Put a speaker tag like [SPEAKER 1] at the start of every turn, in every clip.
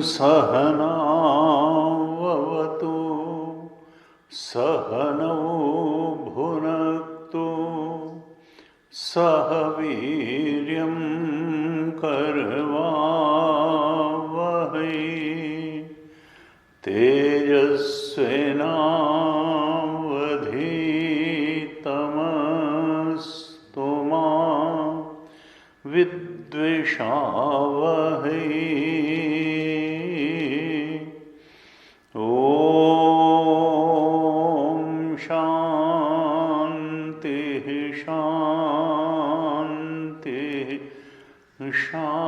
[SPEAKER 1] सहनावतु सहनौ भुनक्तु सह वीर्यं करवावहै तेजस्विनावधीतमस्तु मा विद्विषावहै। ॐ शान्तिः शान्तिः शान्तिः।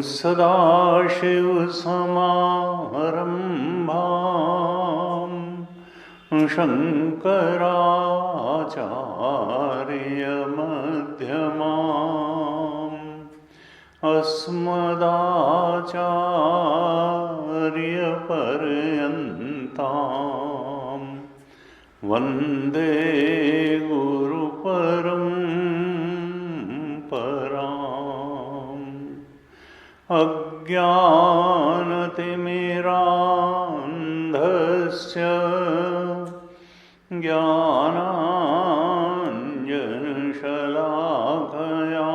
[SPEAKER 1] सदाशिवसमारम्भां शङ्कराचार्यमध्यमाम् अस्मदाचार्यपर्यन्तां वन्दे गुरुपरम्पराम्। अज्ञानतिमिरान्धस्य ज्ञानाञ्जनशलाकया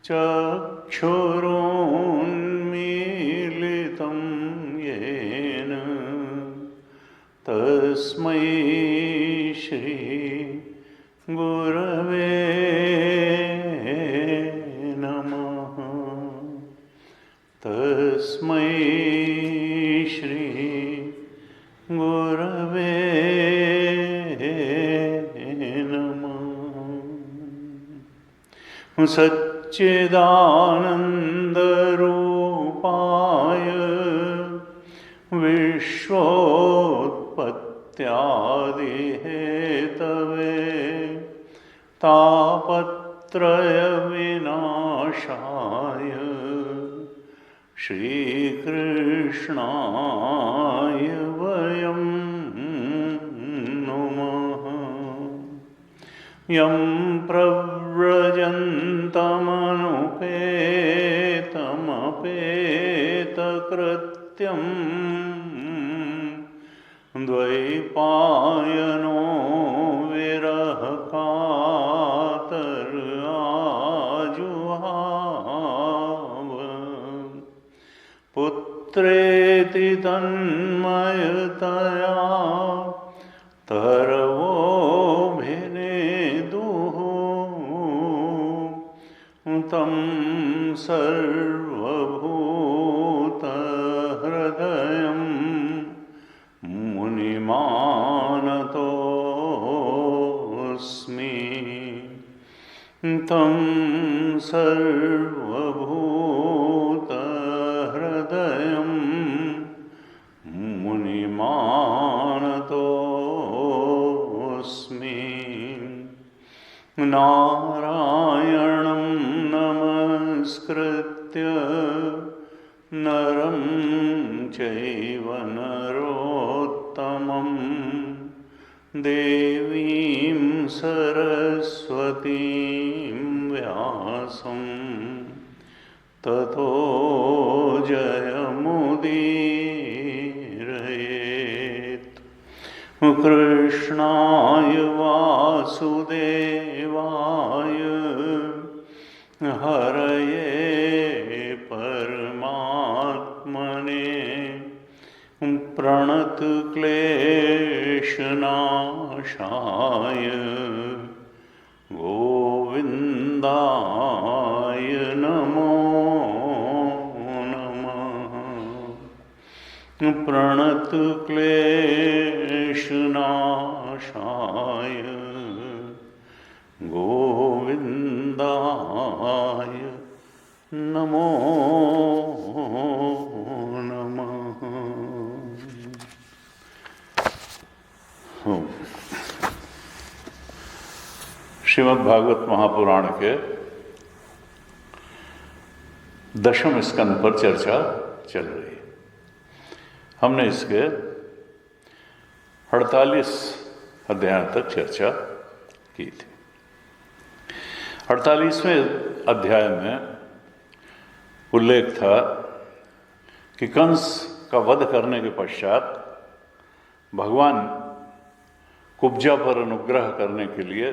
[SPEAKER 1] चक्षुरुन्मीलितं येन तस्मै श्री गुरवे नमः। तस्मै श्री गुरवे नमः। सच्चिदानन्दरूपाय विश्वोत्पत्त्यादिहेतवे तापत्रयविनाशाय श्रीकृष्णाय वयं नुमः। यं प्रव्रजन्तमनुपेतमपेतकृत्यं द्वैपायनो विरहकातराजुहाव पुत्रेति तन्मयतया तरवोभिनेदुः तं सर्वभूतहृदयं मुनिमानतोऽस्मि। तं सर्वभूतहृदयं मुनिमानतोऽस्मि। नारायणं नमस्कृत्य नरं चैव नरोत्तमं देवीं सरस्वतीं व्यासं ततो जयमुदीरयेत्। कृष्णाय वासुदेवाय हरये परमात्मने गोविन्दाय नमो नमः। प्रणतक्लेशनाशाय गोविन्दाय नमो नमः। श्रीमद् भागवत महापुराण के 10वें स्कंद पर चर्चा चल रही है। हमने इसके 48 अध्याय तक चर्चा की थी। 48वें अध्याय में उल्लेख था कि कंस का वध करने के पश्चात भगवान कुब्जा पर अनुग्रह करने के लिए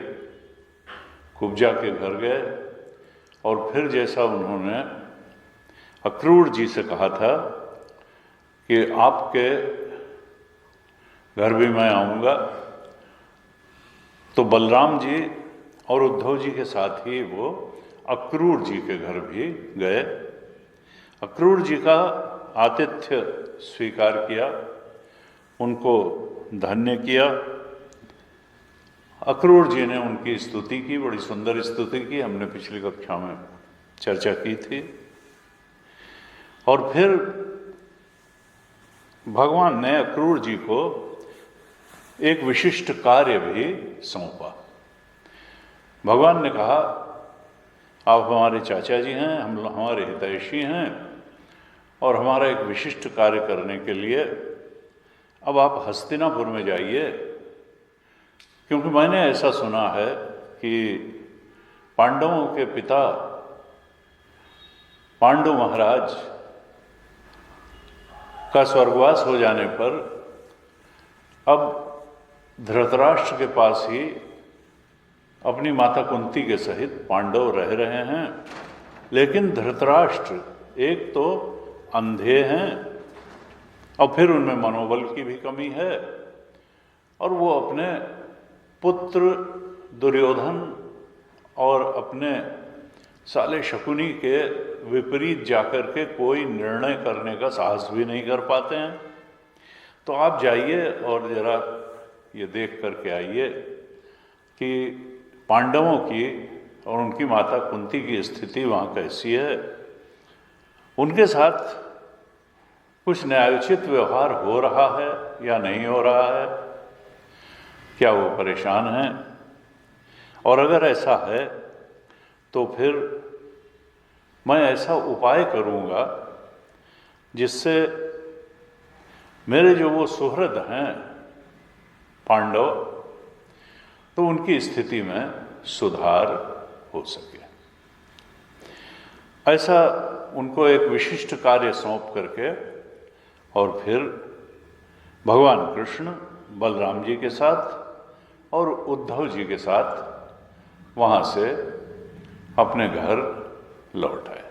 [SPEAKER 1] कुब्जा के घर गए और फिर जैसा उन्होंने अक्रूर जी से कहा था कि आपके घर भी मैं आऊँगा, तो बलराम जी और उद्धव जी के साथ ही वो अक्रूर जी के घर भी गए। अक्रूर जी का आतिथ्य स्वीकार किया, उनको धन्य किया। अक्रूर जी ने उनकी स्तुति की, बड़ी सुंदर स्तुति की, हमने पिछली कक्षा में चर्चा की थी। और फिर भगवान ने अक्रूर जी को एक विशिष्ट कार्य भी सौंपा। भगवान ने कहा, आप हमारे चाचा जी हैं, हम हमारे हितैषी हैं, और हमारा एक विशिष्ट कार्य करने के लिए अब आप हस्तिनापुर में जाइए, क्योंकि मैंने ऐसा सुना है कि पांडवों के पिता पांडु महाराज का स्वर्गवास हो जाने पर अब धृतराष्ट्र के पास ही अपनी माता कुंती के सहित पांडव रह रहे हैं। लेकिन धृतराष्ट्र एक तो अंधे हैं और फिर उनमें मनोबल की भी कमी है, और वो अपने पुत्र दुर्योधन और अपने साले शकुनी के विपरीत जाकर के कोई निर्णय करने का साहस भी नहीं कर पाते हैं। तो आप जाइए और जरा ये देख करके आइए कि पांडवों की और उनकी माता कुंती की स्थिति वहाँ कैसी है, उनके साथ कुछ न्यायोचित व्यवहार हो रहा है या नहीं हो रहा है, क्या वो परेशान हैं, और अगर ऐसा है तो फिर मैं ऐसा उपाय करूँगा जिससे मेरे जो वो सुहृद हैं पांडव, तो उनकी स्थिति में सुधार हो सके। ऐसा उनको एक विशिष्ट कार्य सौंप करके और फिर भगवान कृष्ण बलराम जी के साथ और उद्धव जी के साथ वहाँ से अपने घर लौट आए।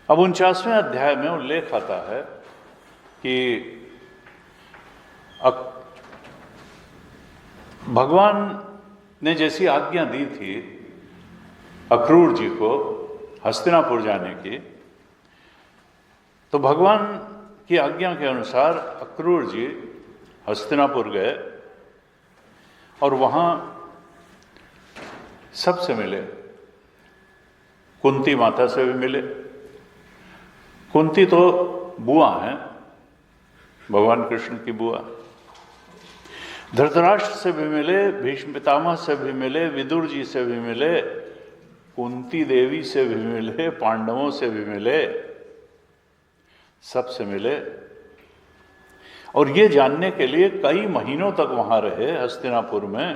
[SPEAKER 1] अब 49वें अध्याय में उल्लेख आता है कि भगवान ने जैसी आज्ञा दी थी अक्रूर जी को हस्तिनापुर जाने की, तो भगवान की आज्ञा के अनुसार अक्रूर जी हस्तिनापुर गए और वहाँ सबसे मिले। कुंती माता से भी मिले। कुंती तो बुआ हैं, भगवान कृष्ण की बुआ। धृतराष्ट्र से भी मिले, भीष्म पितामह से भी मिले, विदुर जी से भी मिले, कुंती देवी से भी मिले, पांडवों से भी मिले, सबसे मिले। और ये जानने के लिए कई महीनों तक वहां रहे हस्तिनापुर में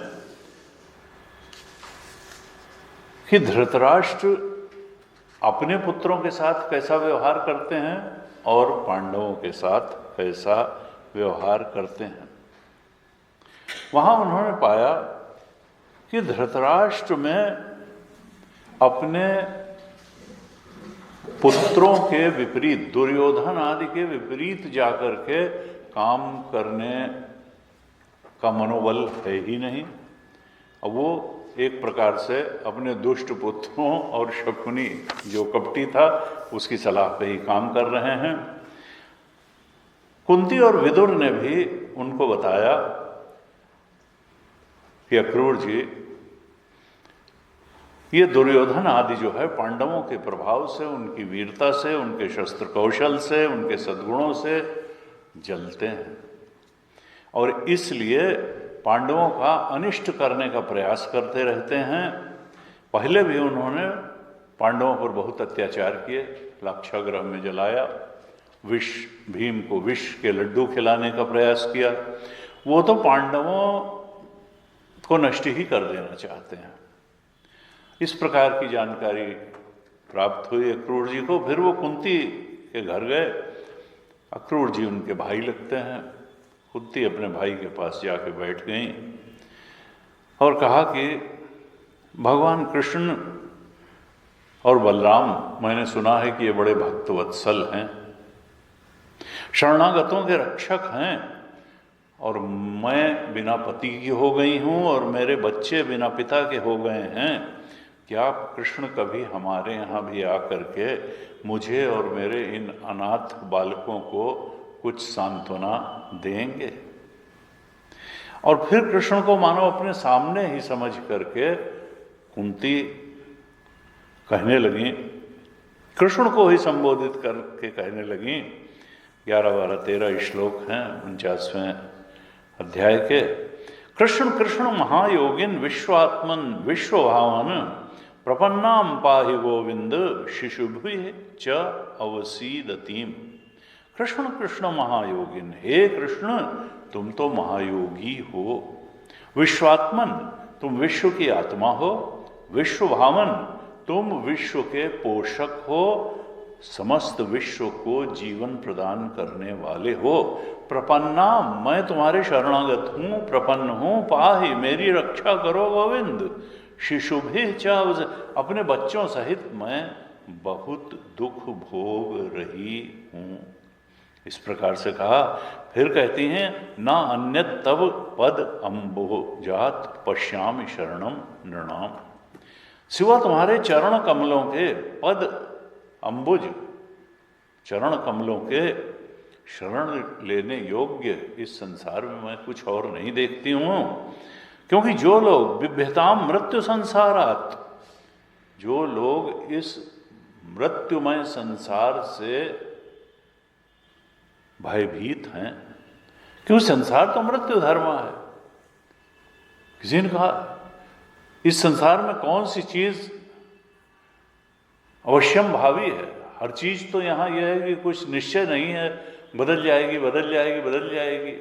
[SPEAKER 1] कि धृतराष्ट्र अपने पुत्रों के साथ कैसा व्यवहार करते हैं और पांडवों के साथ कैसा व्यवहार करते हैं। वहां उन्होंने पाया कि धृतराष्ट्र में अपने पुत्रों के विपरीत, दुर्योधन आदि के विपरीत जाकर के काम करने का मनोबल है ही नहीं। अब वो एक प्रकार से अपने दुष्ट पुत्रों और शकुनी जो कपटी था उसकी सलाह पे ही काम कर रहे हैं। कुंती और विदुर ने भी उनको बताया कि अक्रूर जी, ये दुर्योधन आदि जो है पांडवों के प्रभाव से, उनकी वीरता से, उनके शस्त्र कौशल से, उनके सद्गुणों से जलते हैं और इसलिए पांडवों का अनिष्ट करने का प्रयास करते रहते हैं। पहले भी उन्होंने पांडवों पर बहुत अत्याचार किए, लाक्षागृह में जलाया, भीम को विष के लड्डू खिलाने का प्रयास किया। वो तो पांडवों को नष्ट ही कर देना चाहते हैं। इस प्रकार की जानकारी प्राप्त हुई अक्रूर जी को। फिर वो कुंती के घर गए। अक्रूर जी उनके भाई लगते हैं। कुंती अपने भाई के पास जाके बैठ गई और कहा कि भगवान कृष्ण और बलराम, मैंने सुना है कि ये बड़े भक्तवत्सल हैं, शरणागतों के रक्षक हैं, और मैं बिना पति की हो गई हूँ और मेरे बच्चे बिना पिता के हो गए हैं। क्या कृष्ण कभी हमारे यहाँ भी आकर के मुझे और मेरे इन अनाथ बालकों को कुछ सांत्वना देंगे? और फिर कृष्ण को मानो अपने सामने ही समझ करके कुंती कहने लगी, कृष्ण को ही संबोधित करके कहने लगी। 11, 12, 13 श्लोक हैं 49वें अध्याय के। कृष्ण कृष्ण महायोगिन विश्वात्मन विश्वभावन प्रपन्नाम पाहि गोविंद शिशुभि च अवसीदतीम। कृष्ण कृष्ण महायोगिन, हे कृष्ण तुम तो महायोगी हो। विश्वात्मन, तुम विश्व की आत्मा हो। विश्वभावन, तुम विश्व के पोषक हो, समस्त विश्व को जीवन प्रदान करने वाले हो। प्रपन्ना, मैं तुम्हारे शरणागत हूँ, प्रपन्न हूँ। पाहि, मेरी रक्षा करो गोविंद। शिशुभि च, अपने बच्चों सहित मैं बहुत दुख भोग रही हूँ। इस प्रकार से कहा। फिर कहती हैं, ना अन्यत तब पद अम्बोजात पश्यामि शरणम नृणाम। सिवा तुम्हारे चरण कमलों के, पद अंबुज, चरण कमलों के शरण लेने योग्य इस संसार में मैं कुछ और नहीं देखती हूँ। क्योंकि जो लोग बिभ्यताम मृत्यु संसारात, जो लोग इस मृत्युमय संसार से भयभीत हैं, क्यों संसार तो मृत्यु धर्म है। किसी ने कहा इस संसार में कौन सी चीज अवश्यम भावी है? हर चीज तो यहाँ यह है कि कुछ निश्चय नहीं है, बदल जाएगी बदल जाएगी बदल जाएगी।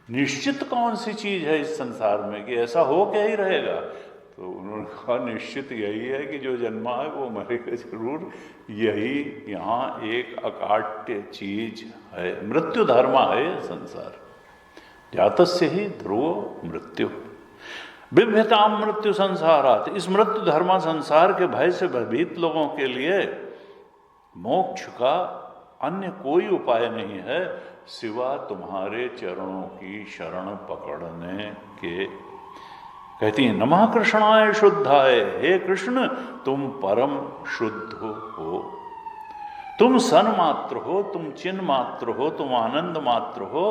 [SPEAKER 1] निश्चित कौन सी चीज है इस संसार में कि ऐसा हो क्या ही रहेगा? तो उन्होंने कहा निश्चित यही है कि जो जन्मा है वो मरेगा जरूर। यही यहाँ एक अकाट्य चीज है, मृत्यु धर्मा है ये संसार। जातस्य ही ध्रुवो मृत्यु, बिभ्यताम मृत्यु संसारात। इस मृत्यु धर्मा संसार के भय से भयभीत लोगों के लिए मोक्ष का अन्य कोई उपाय नहीं है सिवा तुम्हारे चरणों की शरण पकड़ने के। कहती है, नमः कृष्णाय शुद्धाय, हे कृष्ण तुम परम शुद्ध हो, तुम सन मात्र हो, तुम चिन्ह मात्र हो, तुम आनंद मात्र हो।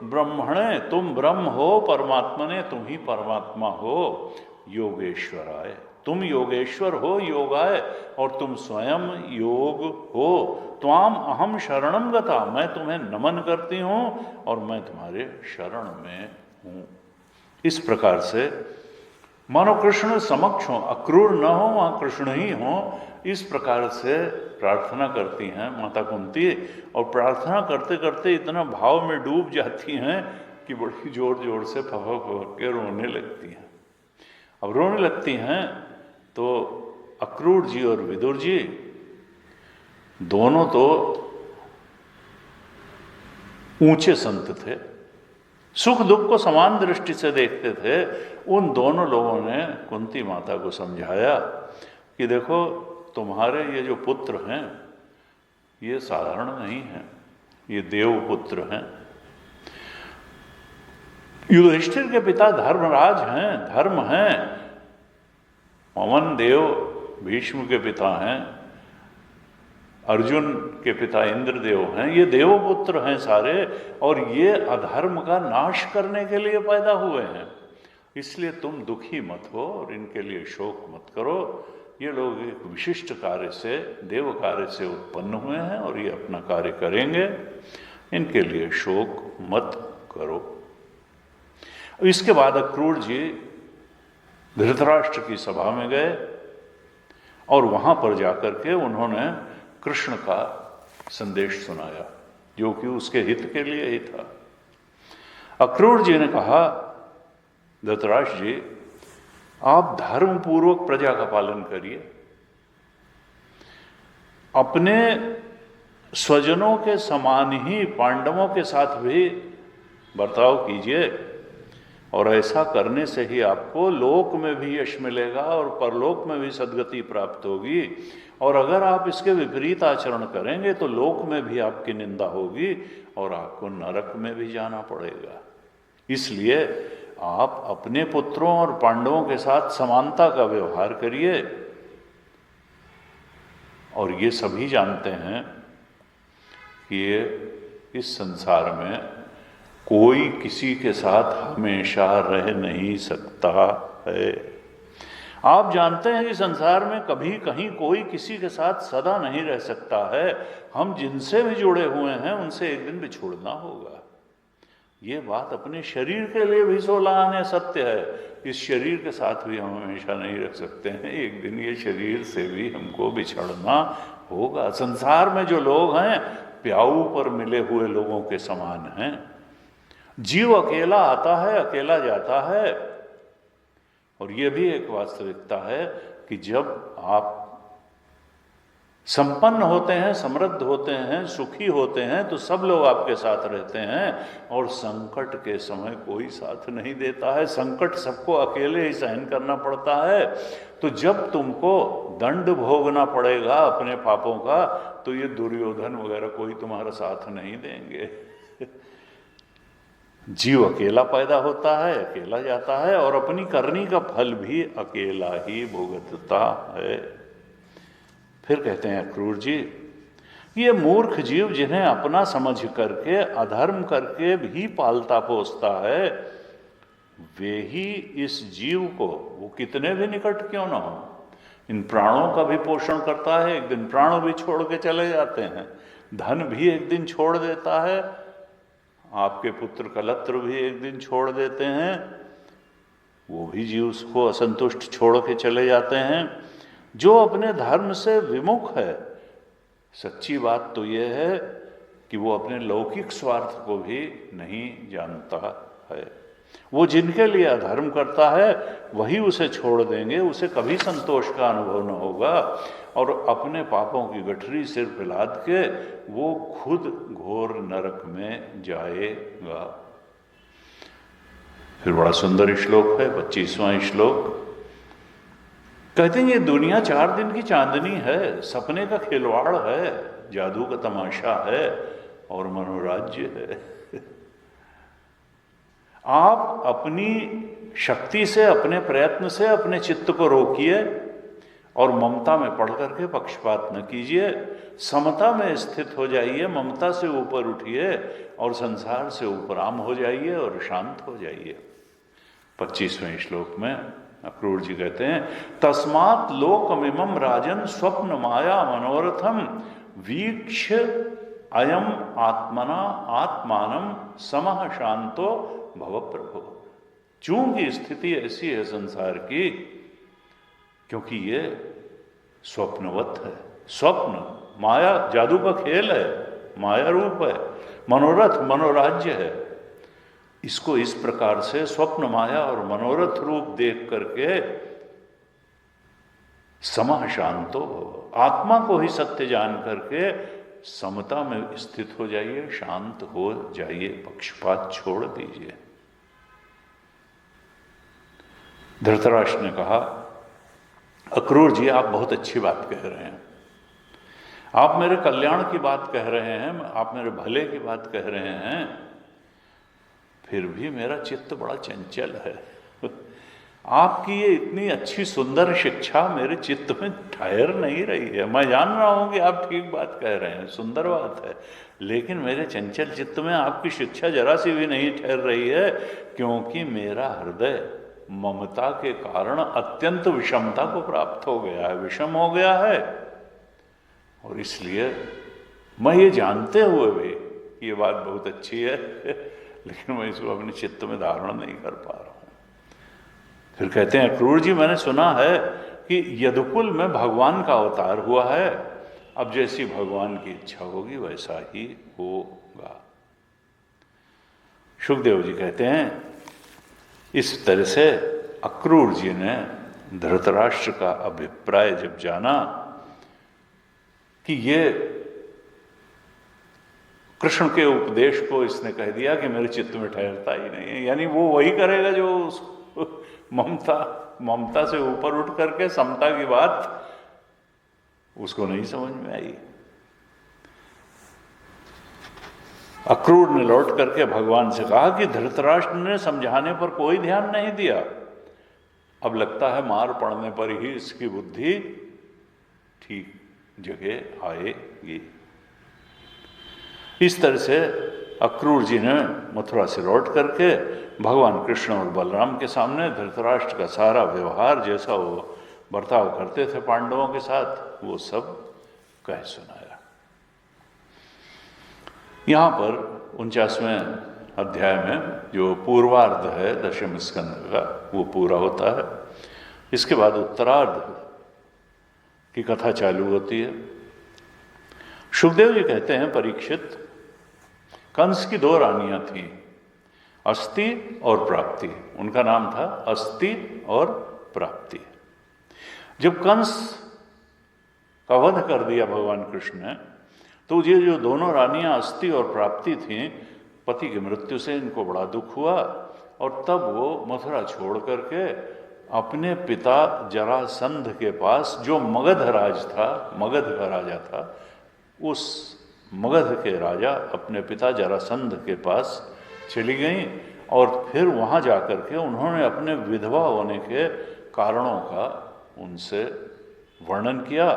[SPEAKER 1] ब्रह्मणे, तुम ब्रह्म हो, परमात्मने, तुम ही परमात्मा हो। योगेश्वराय, तुम योगेश्वर हो, योगाय, और तुम स्वयं योग हो। त्वाम अहम शरणम गता, मैं तुम्हें नमन करती हूँ और मैं तुम्हारे शरण में हूँ। इस प्रकार से मानो कृष्ण समक्ष हो, अक्रूर न हो वहाँ कृष्ण ही हो, इस प्रकार से प्रार्थना करती हैं माता कुंती। और प्रार्थना करते करते इतना भाव में डूब जाती हैं कि बड़ी जोर जोर से फपक फपक के रोने लगती हैं। अब रोने लगती हैं तो अक्रूर जी और विदुर जी दोनों तो ऊंचे संत थे, सुख दुख को समान दृष्टि से देखते थे। उन दोनों लोगों ने कुंती माता को समझाया कि देखो तुम्हारे ये जो पुत्र हैं ये साधारण नहीं हैं, ये देव पुत्र हैं। युधिष्ठिर के पिता धर्मराज हैं, धर्म हैं। पवन देव भीष्म के पिता हैं, अर्जुन के पिता इंद्रदेव हैं, ये देवपुत्र हैं सारे, और ये अधर्म का नाश करने के लिए पैदा हुए हैं। इसलिए तुम दुखी मत हो और इनके लिए शोक मत करो। ये लोग एक विशिष्ट कार्य से, देव कार्य से उत्पन्न हुए हैं और ये अपना कार्य करेंगे, इनके लिए शोक मत करो। इसके बाद अक्रूर जी धृतराष्ट्र की सभा में गए और वहां पर जाकर के उन्होंने कृष्ण का संदेश सुनाया, जो कि उसके हित के लिए ही था। अक्रूर जी ने कहा, धृतराष्ट्र जी, आप धर्म पूर्वक प्रजा का पालन करिए, अपने स्वजनों के समान ही पांडवों के साथ भी बर्ताव कीजिए, और ऐसा करने से ही आपको लोक में भी यश मिलेगा और परलोक में भी सद्गति प्राप्त होगी। और अगर आप इसके विपरीत आचरण करेंगे तो लोक में भी आपकी निंदा होगी और आपको नरक में भी जाना पड़ेगा। इसलिए आप अपने पुत्रों और पांडवों के साथ समानता का व्यवहार करिए। और ये सभी जानते हैं कि ये इस संसार में कोई किसी के साथ हमेशा रह नहीं सकता है। आप जानते हैं कि संसार में कभी कहीं कोई किसी के साथ सदा नहीं रह सकता है। हम जिनसे भी जुड़े हुए हैं उनसे एक दिन बिछुड़ना होगा। ये बात अपने शरीर के लिए भी 16 आने सत्य है। इस शरीर के साथ भी हम हमेशा नहीं रह सकते हैं, एक दिन ये शरीर से भी हमको बिछड़ना होगा। संसार में जो लोग हैं प्याऊ पर मिले हुए लोगों के समान हैं। जीव अकेला आता है, अकेला जाता है। और यह भी एक वास्तविकता है कि जब आप संपन्न होते हैं, समृद्ध होते हैं, सुखी होते हैं, तो सब लोग आपके साथ रहते हैं, और संकट के समय कोई साथ नहीं देता है। संकट सबको अकेले ही सहन करना पड़ता है। तो जब तुमको दंड भोगना पड़ेगा अपने पापों का, तो ये दुर्योधन वगैरह कोई तुम्हारा साथ नहीं देंगे। जीव अकेला पैदा होता है, अकेला जाता है, और अपनी करनी का फल भी अकेला ही भुगतता है। फिर कहते हैं अक्रूर जी, ये मूर्ख जीव जिन्हें अपना समझ करके अधर्म करके भी पालता पोसता है, वे ही इस जीव को, वो कितने भी निकट क्यों ना हो, इन प्राणों का भी पोषण करता है। एक दिन प्राण भी छोड़ के चले जाते हैं, धन भी एक दिन छोड़ देता है, आपके पुत्र कलत्र भी एक दिन छोड़ देते हैं, वो भी जीव उसको असंतुष्ट छोड़ के चले जाते हैं। जो अपने धर्म से विमुख है, सच्ची बात तो यह है कि वो अपने लौकिक स्वार्थ को भी नहीं जानता है। वो जिनके लिए अधर्म करता है वही उसे छोड़ देंगे, उसे कभी संतोष का अनुभव न होगा, और अपने पापों की गठरी सिर पे लाद के वो खुद घोर नरक में जाएगा। फिर बड़ा सुंदर श्लोक है, 25वां श्लोक। कहते हैं ये दुनिया 4 दिन की चांदनी है, सपने का खिलवाड़ है, जादू का तमाशा है और मनोराज्य है। आप अपनी शक्ति से, अपने प्रयत्न से अपने चित्त को रोकिए और ममता में पढ़ करके पक्षपात न कीजिए। समता में स्थित हो जाइए, ममता से ऊपर उठिए और संसार से उपराम हो जाइए और शांत हो जाइए। 25वें श्लोक में अक्रूर जी कहते हैं, तस्मात् लोकमिमं राजन स्वप्न माया मनोरथम वीक्ष्य अयम आत्मना आत्मानम समः शांतो भव प्रभु। चूंकि स्थिति ऐसी है संसार की, क्योंकि ये स्वप्नवत है। स्वप्न माया जादू का खेल है, माया रूप है, मनोरथ मनोराज्य है। इसको इस प्रकार से स्वप्न माया और मनोरथ रूप देख करके समः शांतो भव, आत्मा को ही सत्य जान करके समता में स्थित हो जाइए, शांत हो जाइए, पक्षपात छोड़ दीजिए। धृतराष्ट्र ने कहा, अक्रूर जी आप बहुत अच्छी बात कह रहे हैं, आप मेरे कल्याण की बात कह रहे हैं, आप मेरे भले की बात कह रहे हैं, फिर भी मेरा चित्त बड़ा चंचल है। आपकी ये इतनी अच्छी सुंदर शिक्षा मेरे चित्त में ठहर नहीं रही है। मैं जान रहा हूं कि आप ठीक बात कह रहे हैं, सुंदर बात है, लेकिन मेरे चंचल चित्त में आपकी शिक्षा जरा सी भी नहीं ठहर रही है, क्योंकि मेरा हृदय ममता के कारण अत्यंत विषमता को प्राप्त हो गया है, विषम हो गया है। और इसलिए मैं ये जानते हुए भी ये बात बहुत अच्छी है लेकिन मैं इसको अपने चित्त में धारण नहीं कर पा रहा हूं। फिर कहते हैं अक्रूर जी, मैंने सुना है कि यदुकुल में भगवान का अवतार हुआ है, अब जैसी भगवान की इच्छा होगी वैसा ही होगा। शुकदेव जी कहते हैं इस तरह से अक्रूर जी ने धृतराष्ट्र का अभिप्राय जब जाना कि ये कृष्ण के उपदेश को इसने कह दिया कि मेरे चित्त में ठहरता ही नहीं है, यानी वो वही करेगा जो उसको ममता से ऊपर उठ करके समता की बात उसको नहीं समझ में आई। अक्रूर ने लौट करके भगवान से कहा कि धृतराष्ट्र ने समझाने पर कोई ध्यान नहीं दिया, अब लगता है मार पड़ने पर ही इसकी बुद्धि ठीक जगह आएगी। इस तरह से अक्रूर जी ने मथुरा से लौट करके भगवान कृष्ण और बलराम के सामने धृतराष्ट्र का सारा व्यवहार, जैसा वो बर्ताव करते थे पांडवों के साथ, वो सब कह सुनाया। यहाँ पर 49वें अध्याय में जो पूर्वार्ध है दशम स्कंद का वो पूरा होता है। इसके बाद उत्तरार्ध की कथा चालू होती है। शुकदेव जी कहते हैं, परीक्षित, कंस की 2 रानियां थीं, अस्ति और प्राप्ति। उनका नाम था अस्ति और प्राप्ति। जब कंस का वध कर दिया भगवान कृष्ण ने, तो ये जो दोनों रानियां अस्ति और प्राप्ति थीं, पति की मृत्यु से इनको बड़ा दुख हुआ और तब वो मथुरा छोड़ करके अपने पिता जरासंध के पास, जो मगध राज था, मगध का राजा था, उस मगध के राजा अपने पिता जरासंध के पास चली गईं और फिर वहाँ जाकर के उन्होंने अपने विधवा होने के कारणों का उनसे वर्णन किया।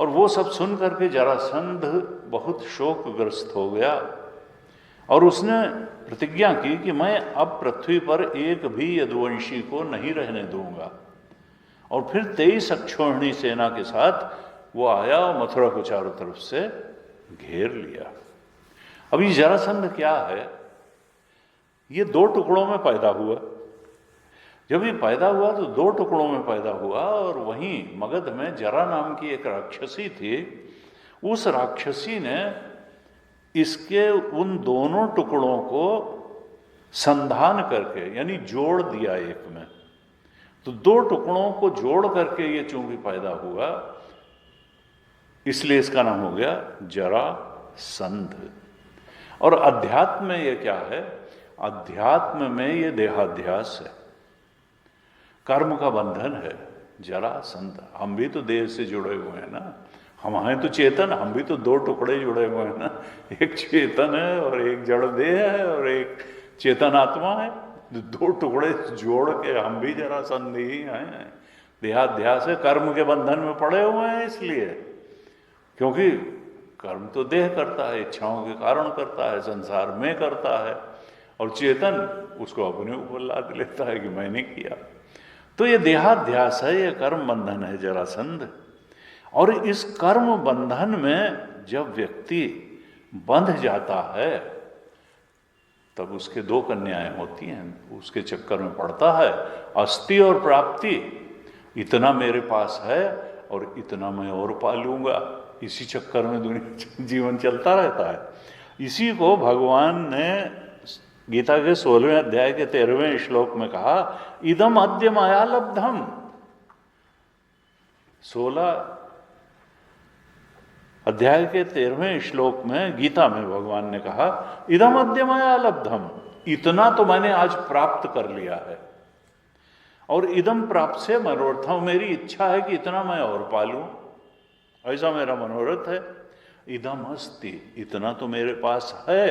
[SPEAKER 1] और वो सब सुन करके जरासंध बहुत शोकग्रस्त हो गया और उसने प्रतिज्ञा की कि मैं अब पृथ्वी पर एक भी यदुवंशी को नहीं रहने दूंगा। और फिर 23 अक्षौहिणी सेना के साथ वो आया और मथुरा को चारों तरफ से घेर लिया। अब ये जरासंध क्या है? ये 2 टुकड़ों में पैदा हुआ। जब ये पैदा हुआ तो 2 टुकड़ों में पैदा हुआ और वहीं मगध में जरा नाम की एक राक्षसी थी। उस राक्षसी ने इसके उन दोनों टुकड़ों को संधान करके, यानी जोड़ दिया एक में। तो 2 टुकड़ों को जोड़ करके ये चूंकि पैदा हुआ, इसलिए इसका नाम हो गया जरासंध। और अध्यात्म में ये क्या है? अध्यात्म में ये देहाध्यास है, कर्म का बंधन है। जरासंध, हम भी तो देह से जुड़े हुए हैं ना, हम हैं तो चेतन, हम भी तो 2 टुकड़े जुड़े हुए हैं ना, एक चेतन है और एक जड़ देह है और एक चेतन आत्मा है। 2 टुकड़े जोड़ के हम भी जरासंध ही हैं। देहाध्यास है, कर्म के बंधन में पड़े हुए हैं, इसलिए क्योंकि कर्म तो देह करता है, इच्छाओं के कारण करता है, संसार में करता है, और चेतन उसको अपने ऊपर लाद लेता है कि मैंने किया। तो ये देहाध्यास है, ये कर्म बंधन है जरासंध। और इस कर्म बंधन में जब व्यक्ति बंध जाता है तब उसके 2 कन्याएं होती हैं, उसके चक्कर में पड़ता है। अस्ति और प्राप्ति, इतना मेरे पास है और इतना मैं और पालूंगा, इसी चक्कर में दुनिया जीवन चलता रहता है। इसी को भगवान ने गीता के 16वें अध्याय के 13वें श्लोक में कहा, इदम अद्य मया लब्धम। 16 अध्याय के 13वें श्लोक में गीता में भगवान ने कहा, इदम अद्य मया लब्धम, इतना तो मैंने आज प्राप्त कर लिया है। और इदम प्राप्त से मनोरथम, मेरी इच्छा है कि इतना मैं और पालूं, ऐसा मेरा मनोरथ है। इदम अस्ति, इतना तो मेरे पास है,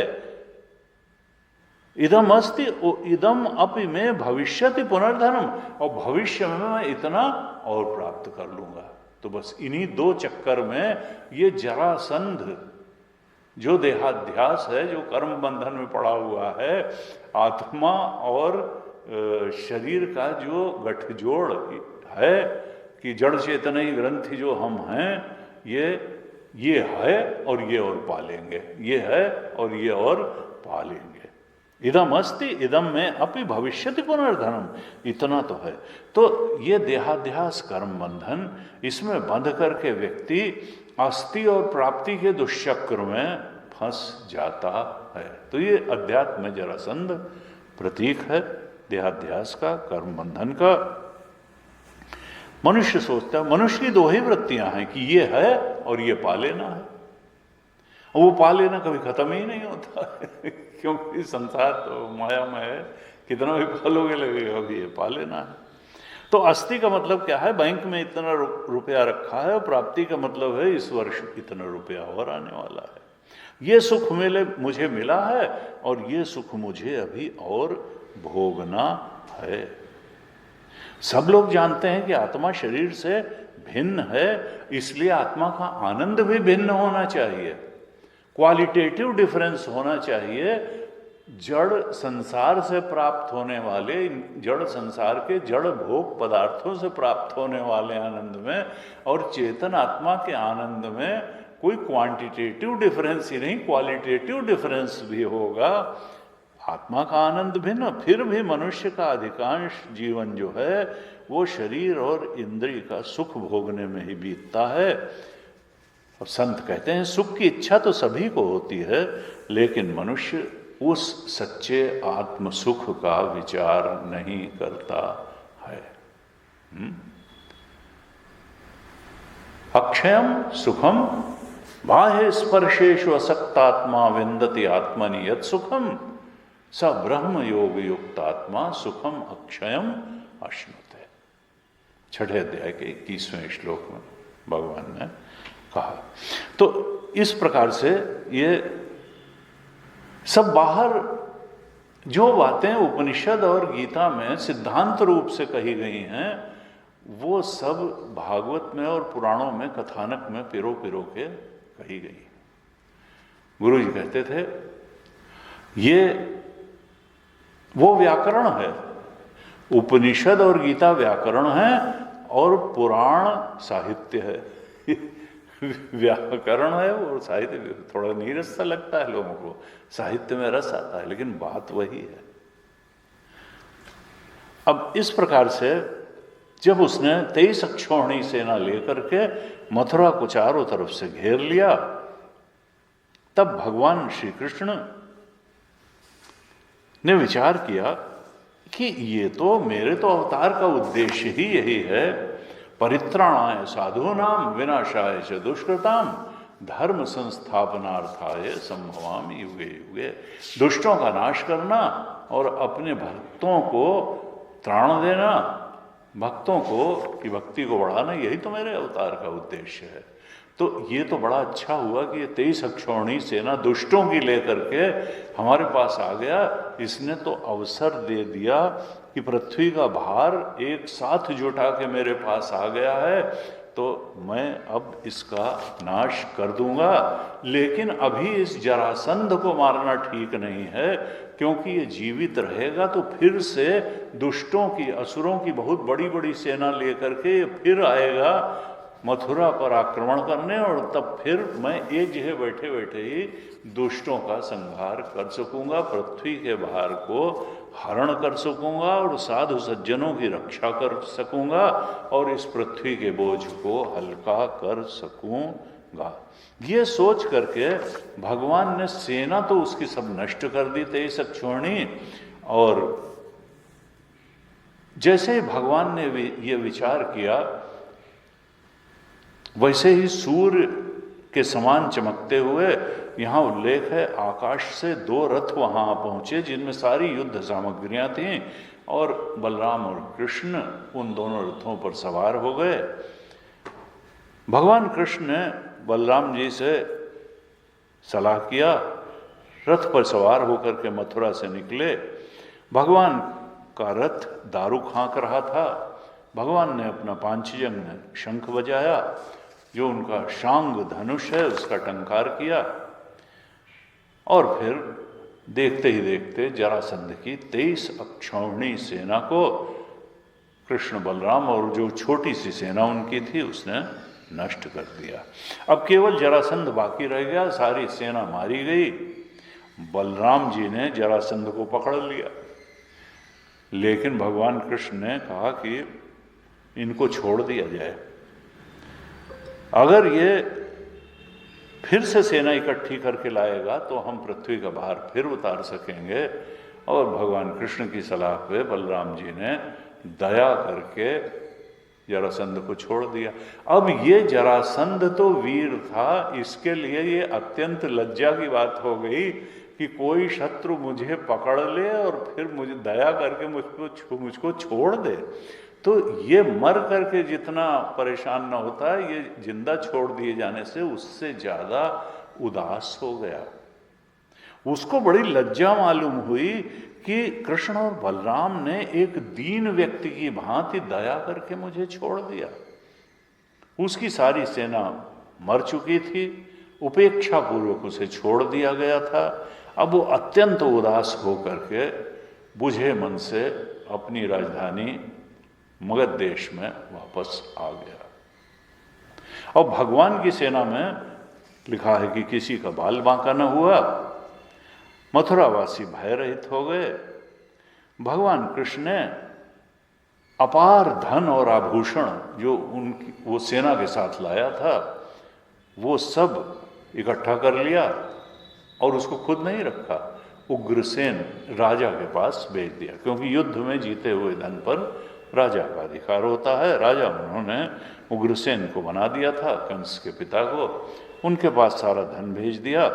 [SPEAKER 1] इदम अस्ति इदम अपि में भविष्यति पुनर्धनम, और भविष्य में मैं इतना और प्राप्त कर लूंगा। तो बस इन्हीं दो चक्कर में ये जरासंध जो देहाध्यास है, जो कर्म बंधन में पड़ा हुआ है, आत्मा और शरीर का जो गठजोड़ है कि जड़ चेतनई ग्रंथि जो हम हैं, ये है और ये और पालेंगे, ये है और ये और पालेंगे। इदम अस्ति इदम में अपि भविष्यति पुनर्धनम, इतना तो है। तो ये देहाध्यास कर्म बंधन, इसमें बंध करके व्यक्ति अस्थि और प्राप्ति के दुष्चक्र में फंस जाता है। तो ये अध्यात्म में जरासंध प्रतीक है देहाध्यास का, कर्म बंधन का। मनुष्य सोचता है, मनुष्य की दो ही वृत्तियां हैं कि ये है और ये पा लेना है, और वो पा लेना कभी खत्म ही नहीं होता है क्योंकि संसार तो माया में है, कितना भी पालोगे लगेगा अभी ये पा लेना है। तो अस्थि का मतलब क्या है, बैंक में इतना रुपया रखा है, और प्राप्ति का मतलब है इस वर्ष इतना रुपया और आने वाला है, ये सुख मुझे मिला है और ये सुख मुझे अभी और भोगना है। सब लोग जानते हैं कि आत्मा शरीर से भिन्न है, इसलिए आत्मा का आनंद भी भिन्न होना चाहिए, क्वालिटेटिव डिफरेंस होना चाहिए। जड़ संसार से प्राप्त होने वाले, जड़ संसार के जड़ भोग पदार्थों से प्राप्त होने वाले आनंद में और चेतन आत्मा के आनंद में कोई क्वांटिटेटिव डिफरेंस ही नहीं, क्वालिटेटिव डिफरेंस भी होगा। आत्मा का आनंद भिन्न, फिर भी मनुष्य का अधिकांश जीवन जो है वो शरीर और इंद्रिय का सुख भोगने में ही बीतता है। अब संत कहते हैं सुख की इच्छा तो सभी को होती है, लेकिन मनुष्य उस सच्चे आत्म सुख का विचार नहीं करता है। अक्षयम सुखम बाह्य स्पर्शेषु असक्तात्मा विन्दति आत्मनि यत् सुखम स ब्रह्म योग युक्त आत्मा सुखम अक्षयम अश्नुते। छठे अध्याय के 21वें श्लोक में भगवान ने कहा। तो इस प्रकार से ये सब बाहर जो बातें उपनिषद और गीता में सिद्धांत रूप से कही गई हैं, वो सब भागवत में और पुराणों में कथानक में पिरो पिरो के कही गई। गुरु जी कहते थे ये वो व्याकरण है, उपनिषद और गीता व्याकरण है और पुराण साहित्य है। व्याकरण है और साहित्य, थोड़ा नीरस सा लगता है लोगों को, साहित्य में रस आता है, लेकिन बात वही है। अब इस प्रकार से जब उसने 23 अक्षौहिणी सेना लेकर के मथुरा को चारों तरफ से घेर लिया, तब भगवान श्री कृष्ण ने विचार किया कि ये तो मेरे तो अवतार का उद्देश्य ही यही है, परित्राणाय साधूनाम विनाशाय च दुष्कृताम धर्म संस्थापनार्थाय संभवामि युगे युगे। दुष्टों का नाश करना और अपने भक्तों को त्राण देना, भक्तों को की भक्ति को बढ़ाना, यही तो मेरे अवतार का उद्देश्य है। तो ये तो बड़ा अच्छा हुआ कि ये 23 अक्षौहिणी सेना दुष्टों की लेकर के हमारे पास आ गया। इसने तो अवसर दे दिया कि पृथ्वी का भार एक साथ जुटा के मेरे पास आ गया है, तो मैं अब इसका नाश कर दूंगा। लेकिन अभी इस जरासंध को मारना ठीक नहीं है, क्योंकि ये जीवित रहेगा तो फिर से दुष्टों की, असुरों की बहुत बड़ी बड़ी सेना लेकर के फिर आएगा मथुरा पर आक्रमण करने, और तब फिर मैं एक जगह बैठे बैठे ही दुष्टों का संहार कर सकूंगा, पृथ्वी के भार को हरण कर सकूंगा और साधु सज्जनों की रक्षा कर सकूंगा और इस पृथ्वी के बोझ को हल्का कर सकूंगा। ये सोच करके भगवान ने सेना तो उसकी सब नष्ट कर दी 23 अक्षौहिणी, और जैसे ही भगवान ने ये विचार किया, वैसे ही सूर्य के समान चमकते हुए, यहाँ उल्लेख है आकाश से 2 रथ वहाँ पहुँचे जिनमें सारी युद्ध सामग्रियाँ थीं, और बलराम और कृष्ण उन दोनों रथों पर सवार हो गए। भगवान कृष्ण ने बलराम जी से सलाह किया, रथ पर सवार होकर के मथुरा से निकले। भगवान का रथ दारू खांक रहा था। भगवान ने अपना पांचजन्य शंख बजाया, जो उनका शांग धनुष है उसका टंकार किया, और फिर देखते ही देखते जरासंध की 23 अक्षौहिणी सेना को कृष्ण बलराम और जो छोटी सी सेना उनकी थी उसने नष्ट कर दिया। अब केवल जरासंध बाकी रह गया, सारी सेना मारी गई। बलराम जी ने जरासंध को पकड़ लिया, लेकिन भगवान कृष्ण ने कहा कि इनको छोड़ दिया जाए। अगर ये फिर से सेना इकट्ठी करके लाएगा तो हम पृथ्वी का भार फिर उतार सकेंगे। और भगवान कृष्ण की सलाह पे बलराम जी ने दया करके जरासंध को छोड़ दिया। अब ये जरासंध तो वीर था, इसके लिए ये अत्यंत लज्जा की बात हो गई कि कोई शत्रु मुझे पकड़ ले और फिर मुझे दया करके मुझको छोड़ दे। तो ये मर करके जितना परेशान न होता है, ये जिंदा छोड़ दिए जाने से उससे ज़्यादा उदास हो गया। उसको बड़ी लज्जा मालूम हुई कि कृष्ण और बलराम ने एक दीन व्यक्ति की भांति दया करके मुझे छोड़ दिया। उसकी सारी सेना मर चुकी थी, उपेक्षा पूर्वक उसे छोड़ दिया गया था। अब वो अत्यंत उदास होकर के बुझे मन से अपनी राजधानी मगध देश में वापस आ गया। और भगवान की सेना में लिखा है कि किसी का बाल बांका न हुआ, मथुरावासी भय रहित हो गए। भगवान कृष्ण ने अपार धन और आभूषण जो उनकी वो सेना के साथ लाया था वो सब इकट्ठा कर लिया और उसको खुद नहीं रखा, उग्रसेन राजा के पास भेज दिया, क्योंकि युद्ध में जीते हुए धन पर राजा का अधिकार होता है। राजा उन्होंने उग्रसेन को बना दिया था, कंस के पिता को, उनके पास सारा धन भेज दिया।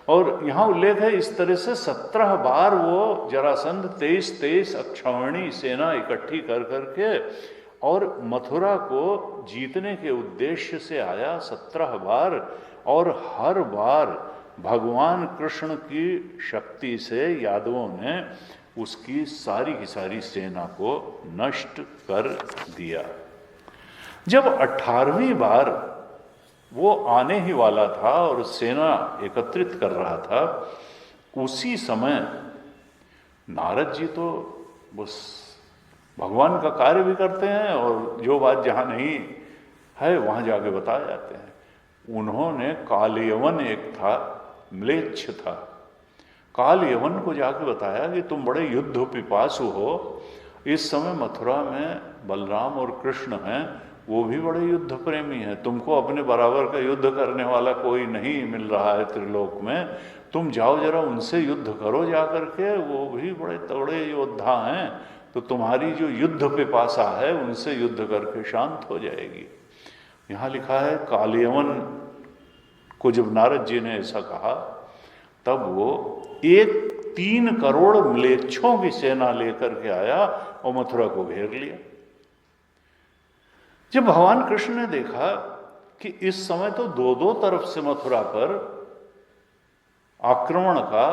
[SPEAKER 1] और यहाँ उल्लेख है इस तरह से 17 बार वो जरासंध 23 अक्षौहिणी सेना इकट्ठी कर करके और मथुरा को जीतने के उद्देश्य से आया 17 बार। और हर बार भगवान कृष्ण की शक्ति से यादवों ने उसकी सारी की सारी सेना को नष्ट कर दिया। जब 18वीं बार वो आने ही वाला था और सेना एकत्रित कर रहा था, उसी समय नारद जी तो बस भगवान का कार्य भी करते हैं और जो बात जहाँ नहीं है वहाँ जाके बताए जाते हैं। उन्होंने कालयवन, एक था म्लेच्छ था, कालयवन को जाके बताया कि तुम बड़े युद्ध पिपासु हो, इस समय मथुरा में बलराम और कृष्ण हैं, वो भी बड़े युद्ध प्रेमी हैं, तुमको अपने बराबर का युद्ध करने वाला कोई नहीं मिल रहा है त्रिलोक में, तुम जाओ जरा उनसे युद्ध करो जा करके, वो भी बड़े तगड़े योद्धा हैं, तो तुम्हारी जो युद्ध पिपासा है उनसे युद्ध करके शांत हो जाएगी। यहाँ लिखा है कालयवन को जब नारद जी ने ऐसा कहा तब वो 3 करोड़ म्लेच्छों की सेना लेकर के आया और मथुरा को घेर लिया। जब भगवान कृष्ण ने देखा कि इस समय तो 2 तरफ से मथुरा पर आक्रमण का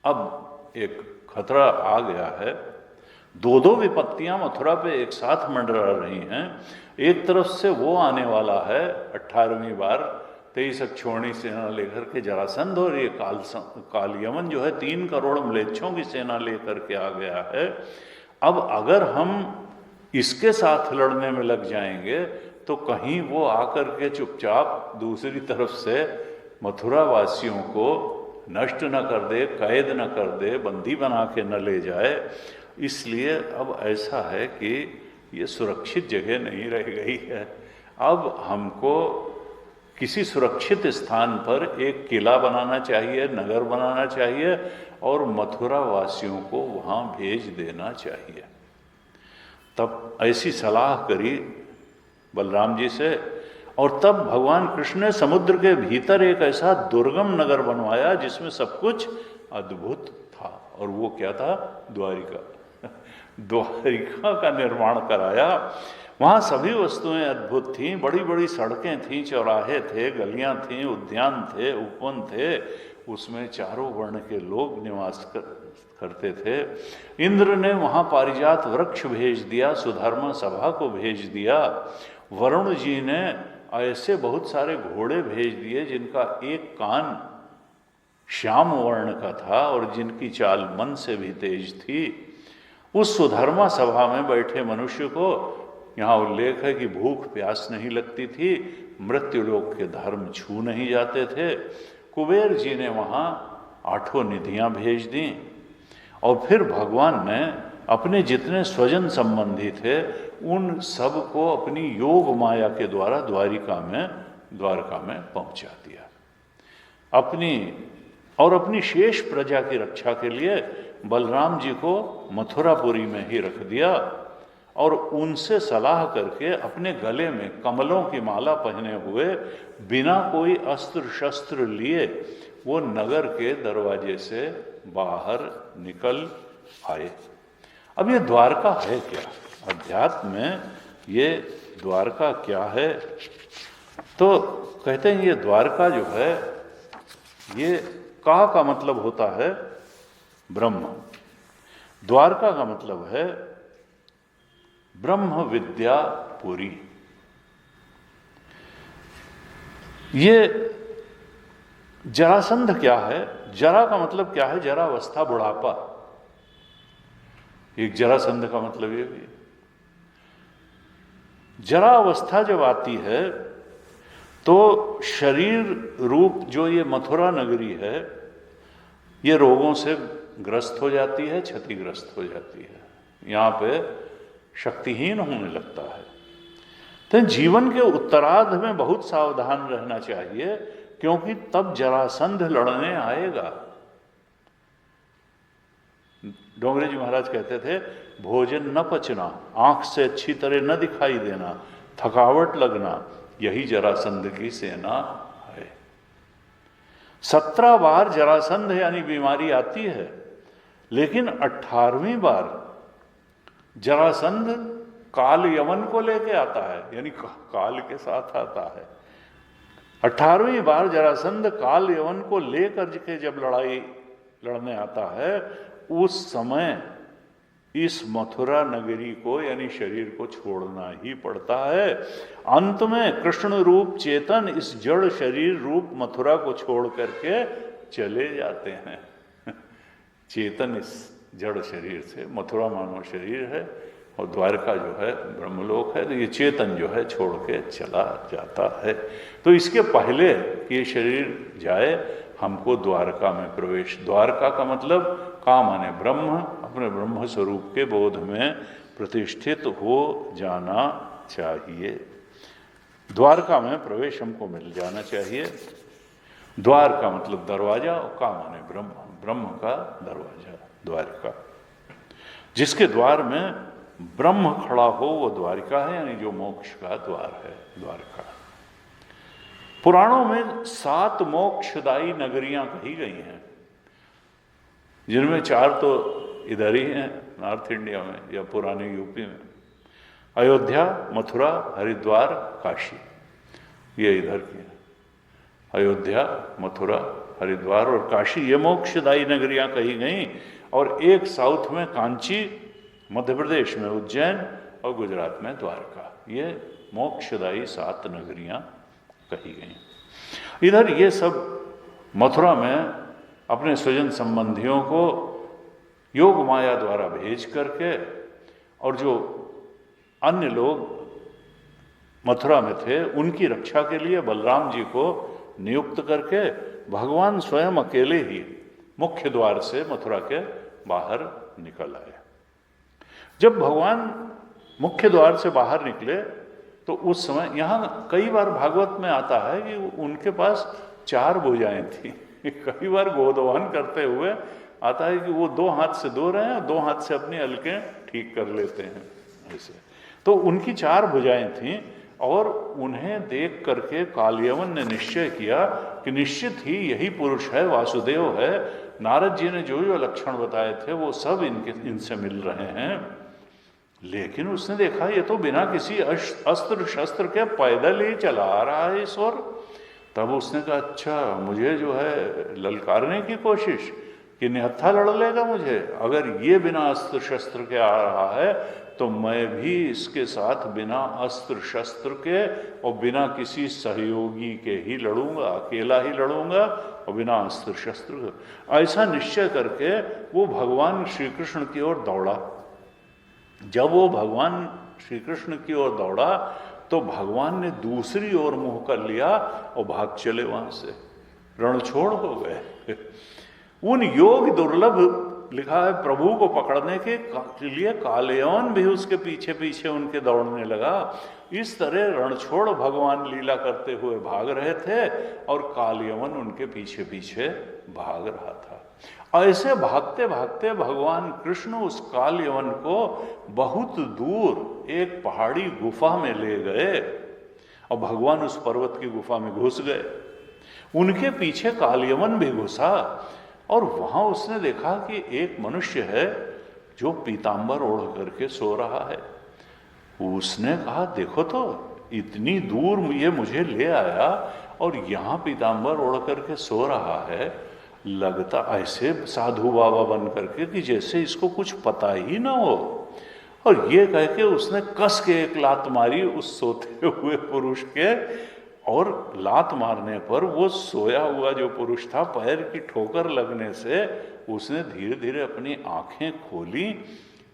[SPEAKER 1] अब एक खतरा आ गया है, 2 विपत्तियां मथुरा पे एक साथ मंडरा रही हैं। एक तरफ से वो आने वाला है 18वीं बार 23 अक्षौहिणी सेना लेकर के जरासंध, और ये कालयवन जो है 3 करोड़ म्लेच्छों की सेना लेकर के आ गया है। अब अगर हम इसके साथ लड़ने में लग जाएंगे तो कहीं वो आकर के चुपचाप दूसरी तरफ से मथुरा वासियों को नष्ट न कर दे, कैद न कर दे, बंदी बना के न ले जाए। इसलिए अब ऐसा है कि ये सुरक्षित जगह नहीं रह गई है। अब हमको किसी सुरक्षित स्थान पर एक किला बनाना चाहिए, नगर बनाना चाहिए और मथुरा वासियों को वहाँ भेज देना चाहिए। तब ऐसी सलाह करी बलराम जी से, और तब भगवान कृष्ण ने समुद्र के भीतर एक ऐसा दुर्गम नगर बनवाया जिसमें सब कुछ अद्भुत था, और वो क्या था? द्वारिका। द्वारिका का निर्माण कराया। वहाँ सभी वस्तुएं अद्भुत थीं, बड़ी बड़ी सड़कें थीं, चौराहे थे, गलियां थीं, उद्यान थे, उपवन थे, उसमें चारों वर्ण के लोग निवास करते थे। इंद्र ने वहाँ पारिजात वृक्ष भेज दिया, सुधर्मा सभा को भेज दिया। वरुण जी ने ऐसे बहुत सारे घोड़े भेज दिए जिनका एक कान श्याम वर्ण का था और जिनकी चाल मन से भी तेज थी। उस सुधर्मा सभा में बैठे मनुष्य को यहाँ उल्लेख है कि भूख प्यास नहीं लगती थी, मृत्युलोक के धर्म छू नहीं जाते थे। कुबेर जी ने वहाँ 8 निधियाँ भेज दी और फिर भगवान ने अपने जितने स्वजन संबंधी थे उन सब को अपनी योग माया के द्वारा द्वारका में पहुँचा दिया। अपनी शेष प्रजा की रक्षा के लिए बलराम जी को मथुरापुरी में ही रख दिया और उनसे सलाह करके अपने गले में कमलों की माला पहने हुए बिना कोई अस्त्र शस्त्र लिए वो नगर के दरवाजे से बाहर निकल आए। अब ये द्वारका है क्या? अध्यात्म में ये द्वारका क्या है? तो कहते हैं ये द्वारका जो है, ये का मतलब होता है ब्रह्म। द्वारका का मतलब है ब्रह्म विद्या पुरी। ये जरासंध क्या है? जरा का मतलब क्या है? जरावस्था, बुढ़ापा। एक जरासंध का मतलब ये भी। जरा अवस्था जब आती है तो शरीर रूप जो ये मथुरा नगरी है ये रोगों से ग्रस्त हो जाती है, क्षतिग्रस्त हो जाती है, यहाँ पे शक्तिहीन होने लगता है। तो जीवन के उत्तरार्ध में बहुत सावधान रहना चाहिए, क्योंकि तब जरासंध लड़ने आएगा। डोंगरे जी महाराज कहते थे, भोजन न पचना, आंख से अच्छी तरह न दिखाई देना, थकावट लगना, यही जरासंध की सेना है। 17 बार जरासंध यानी बीमारी आती है, लेकिन 18वीं बार जरासंध काल यवन को लेके आता है, यानी काल के साथ आता है। 18वीं बार जरासंध काल यवन को लेकर के जब लड़ाई लड़ने आता है, उस समय इस मथुरा नगरी को यानी शरीर को छोड़ना ही पड़ता है। अंत में कृष्ण रूप चेतन इस जड़ शरीर रूप मथुरा को छोड़ करके चले जाते हैं। चेतन इस जड़ शरीर से, मथुरा मानव शरीर है और द्वारका जो है ब्रह्मलोक है, तो ये चेतन जो है छोड़ के चला जाता है। तो इसके पहले कि ये शरीर जाए, हमको द्वारका में प्रवेश, द्वारका का मतलब का माने ब्रह्म, अपने ब्रह्म स्वरूप के बोध में प्रतिष्ठित हो जाना चाहिए। द्वारका में प्रवेश हमको मिल जाना चाहिए। द्वार का मतलब दरवाजा और का माने ब्रह्म, ब्रह्म का दरवाजा द्वारका। जिसके द्वार में ब्रह्म खड़ा हो वो द्वारिका है, यानी जो मोक्ष का द्वार है द्वारका। पुराणों में 7 मोक्षदायी नगरियां कही गई हैं, जिनमें 4 तो इधर ही हैं नॉर्थ इंडिया में या पुराने यूपी में। अयोध्या, मथुरा, हरिद्वार, काशी, ये इधर की हैं। अयोध्या, मथुरा, हरिद्वार और काशी ये मोक्षदायी नगरियां कही गई। और एक साउथ में कांची, मध्य प्रदेश में उज्जैन और गुजरात में द्वारका, ये मोक्षदायी 7 नगरियां कही गई। इधर ये सब मथुरा में अपने स्वजन संबंधियों को योग माया द्वारा भेज करके, और जो अन्य लोग मथुरा में थे उनकी रक्षा के लिए बलराम जी को नियुक्त करके भगवान स्वयं अकेले ही मुख्य द्वार से मथुरा के बाहर निकल आए। जब भगवान मुख्य द्वार से बाहर निकले तो उस समय, यहाँ कई बार भागवत में आता है कि उनके पास 4 भुजाएं थी। कई बार गोदोहन करते हुए आता है कि वो 2 हाथ से दो रहे हैं और 2 हाथ से अपनी अलकें ठीक कर लेते हैं ऐसे। तो उनकी 4 भुजाएं थीं और उन्हें देख करके कालयवन ने निश्चय किया कि निश्चित ही यही पुरुष है, वासुदेव है। नारद जी ने जो जो लक्षण बताए थे वो सब इनसे मिल रहे हैं। लेकिन उसने देखा ये तो बिना किसी अस्त्र शस्त्र के पैदल ही चला आ रहा है इस ओर। तब उसने कहा अच्छा, मुझे जो है ललकारने की कोशिश कि निहत्था लड़ लेगा मुझे, अगर ये बिना अस्त्र शस्त्र के आ रहा है तो मैं भी इसके साथ बिना अस्त्र शस्त्र के और बिना किसी सहयोगी के ही लड़ूंगा, अकेला ही लड़ूंगा और बिना अस्त्र शस्त्र के। ऐसा निश्चय करके वो भगवान श्री कृष्ण की ओर दौड़ा। जब वो भगवान श्री कृष्ण की ओर दौड़ा तो भगवान ने दूसरी ओर मुंह कर लिया और भाग चले वहां से, रणछोड़ हो गए। उन योग दुर्लभ लिखा है प्रभु को पकड़ने के लिए कालयवन भी उसके पीछे पीछे उनके दौड़ने लगा। इस तरह रणछोड़ भगवान लीला करते हुए भाग रहे थे और कालयवन उनके पीछे पीछे भाग रहा था। ऐसे भागते भागते भगवान कृष्ण उस कालयवन को बहुत दूर एक पहाड़ी गुफा में ले गए और भगवान उस पर्वत की गुफा में घुस गए। उनके पीछे कालयवन भी घुसा और वहां उसने देखा कि एक मनुष्य है जो पीतांबर ओढ़ करके सो रहा है। उसने कहा देखो तो इतनी दूर ये मुझे ले आया और यहाँ पीतांबर ओढ़ करके सो रहा है, लगता ऐसे साधु बाबा बन करके कि जैसे इसको कुछ पता ही ना हो। और ये कह के उसने कस के एक लात मारी उस सोते हुए पुरुष के, और लात मारने पर वो सोया हुआ जो पुरुष था पैर की ठोकर लगने से उसने धीरे धीरे अपनी आंखें खोली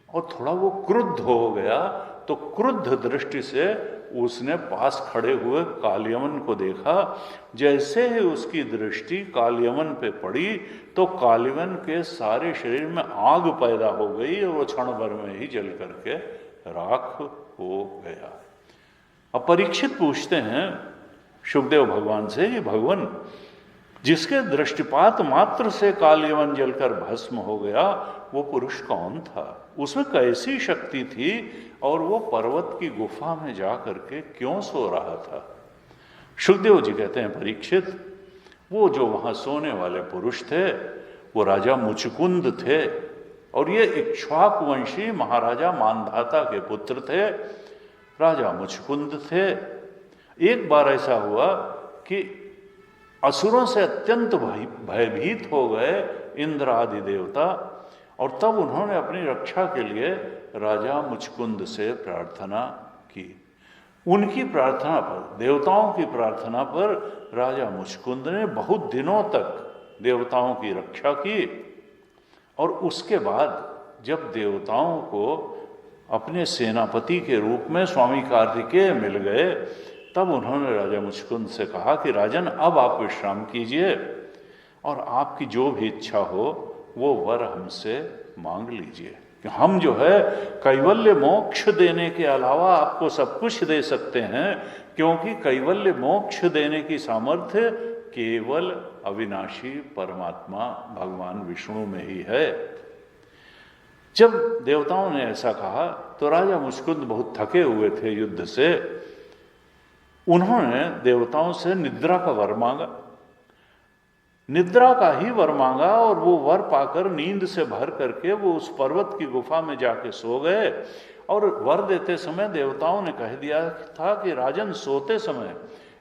[SPEAKER 1] और थोड़ा वो क्रुद्ध हो गया। तो क्रुद्ध दृष्टि से उसने पास खड़े हुए कालयवन को देखा। जैसे ही उसकी दृष्टि कालयवन पे पड़ी तो कालयवन के सारे शरीर में आग पैदा हो गई और वो क्षण भर में ही जल करके राख हो गया। अब परीक्षित पूछते हैं शुकदेव भगवान से, ये भगवान जिसके दृष्टिपात मात्र से कालयवन जलकर भस्म हो गया वो पुरुष कौन था, उसमें कैसी शक्ति थी और वो पर्वत की गुफा में जा करके क्यों सो रहा था। शुकदेव जी कहते हैं परीक्षित, वो जो वहां सोने वाले पुरुष थे वो राजा मुचकुंद थे और ये इक्ष्वाकु वंशी महाराजा मानधाता के पुत्र थे। राजा मुचकुंद थे। एक बार ऐसा हुआ कि असुरों से अत्यंत भयभीत हो गए इंद्र आदि देवता, और तब उन्होंने अपनी रक्षा के लिए राजा मुचकुंद से प्रार्थना की। उनकी प्रार्थना पर, देवताओं की प्रार्थना पर राजा मुचकुंद ने बहुत दिनों तक देवताओं की रक्षा की। और उसके बाद जब देवताओं को अपने सेनापति के रूप में स्वामी कार्तिकेय मिल गए तब उन्होंने राजा मुचकुंद से कहा कि राजन अब आप विश्राम कीजिए और आपकी जो भी इच्छा हो वो वर हमसे मांग लीजिए कि हम जो है कैवल्य मोक्ष देने के अलावा आपको सब कुछ दे सकते हैं, क्योंकि कैवल्य मोक्ष देने की सामर्थ्य केवल अविनाशी परमात्मा भगवान विष्णु में ही है। जब देवताओं ने ऐसा कहा तो राजा मुचकुंद बहुत थके हुए थे युद्ध से। उन्होंने देवताओं से निद्रा का वर मांगा, निद्रा का ही वर मांगा और वो वर पाकर नींद से भर करके वो उस पर्वत की गुफा में जाके सो गए। और वर देते समय देवताओं ने कह दिया था कि राजन सोते समय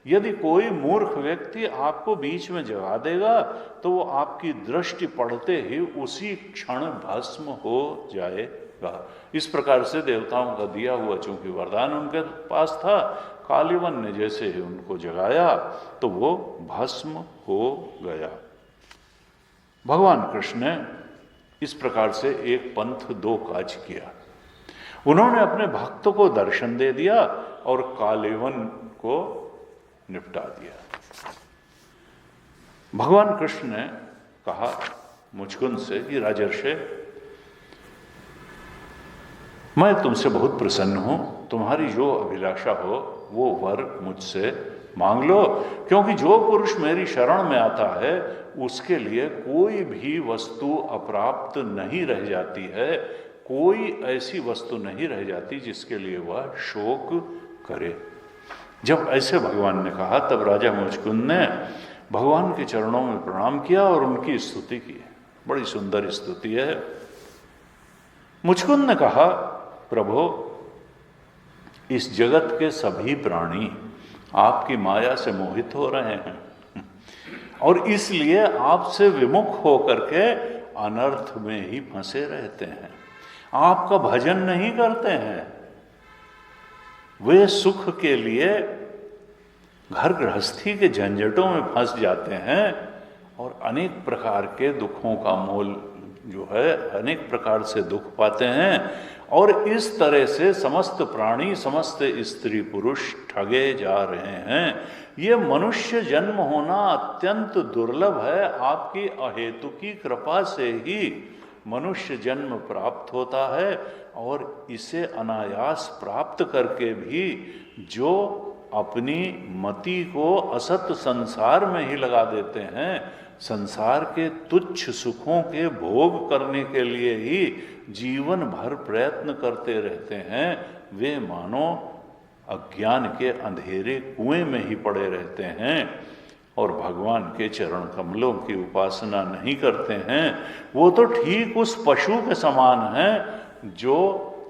[SPEAKER 1] यदि कोई मूर्ख व्यक्ति आपको बीच में जगा देगा तो वो आपकी दृष्टि पड़ते ही उसी क्षण भस्म हो जाएगा। इस प्रकार से देवताओं का दिया हुआ चूंकि वरदान उनके पास था, कालयवन ने जैसे ही उनको जगाया तो वो भस्म हो गया। भगवान कृष्ण ने इस प्रकार से एक पंथ दो काज किया। उन्होंने अपने भक्तों को दर्शन दे दिया और कालयवन को निपटा दिया। भगवान कृष्ण ने कहा मुचकुंद से कि राजर्षि, मैं तुमसे बहुत प्रसन्न हूं, तुम्हारी जो अभिलाषा हो वो वर मुझसे मांग लो, क्योंकि जो पुरुष मेरी शरण में आता है उसके लिए कोई भी वस्तु अप्राप्त नहीं रह जाती है, कोई ऐसी वस्तु नहीं रह जाती जिसके लिए वह शोक करे। जब ऐसे भगवान ने कहा तब राजा मुचकुंद ने भगवान के चरणों में प्रणाम किया और उनकी स्तुति की। बड़ी सुंदर स्तुति है। मुचकुंद ने कहा प्रभु इस जगत के सभी प्राणी आपकी माया से मोहित हो रहे हैं और इसलिए आपसे विमुख होकर के अनर्थ में ही फंसे रहते हैं, आपका भजन नहीं करते हैं। वे सुख के लिए घर गृहस्थी के झंझटों में फंस जाते हैं और अनेक प्रकार के दुखों का मोल जो है, अनेक प्रकार से दुख पाते हैं और इस तरह से समस्त प्राणी, समस्त स्त्री पुरुष ठगे जा रहे हैं। ये मनुष्य जन्म होना अत्यंत दुर्लभ है। आपकी अहेतुकी कृपा से ही मनुष्य जन्म प्राप्त होता है और इसे अनायास प्राप्त करके भी जो अपनी मति को असत संसार में ही लगा देते हैं, संसार के तुच्छ सुखों के भोग करने के लिए ही जीवन भर प्रयत्न करते रहते हैं, वे मानो अज्ञान के अंधेरे कुएं में ही पड़े रहते हैं और भगवान के चरण कमलों की उपासना नहीं करते हैं। वो तो ठीक उस पशु के समान हैं जो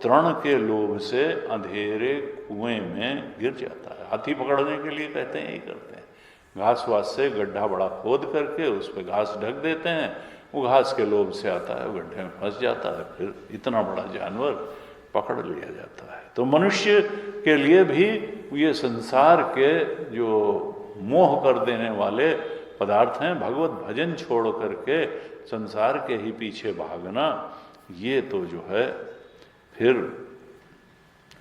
[SPEAKER 1] तृण के लोभ से अंधेरे कुएं में गिर जाता है। हाथी पकड़ने के लिए कहते हैं, यही करते हैं, घास वास से गड्ढा बड़ा खोद करके उस पर घास ढक देते हैं, वो घास के लोभ से आता है, वो गड्ढे में फंस जाता है, फिर इतना बड़ा जानवर पकड़ लिया जाता है। तो मनुष्य के लिए भी ये संसार के जो मोह कर देने वाले पदार्थ हैं, भगवत भजन छोड़ करके संसार के ही पीछे भागना, ये तो जो है फिर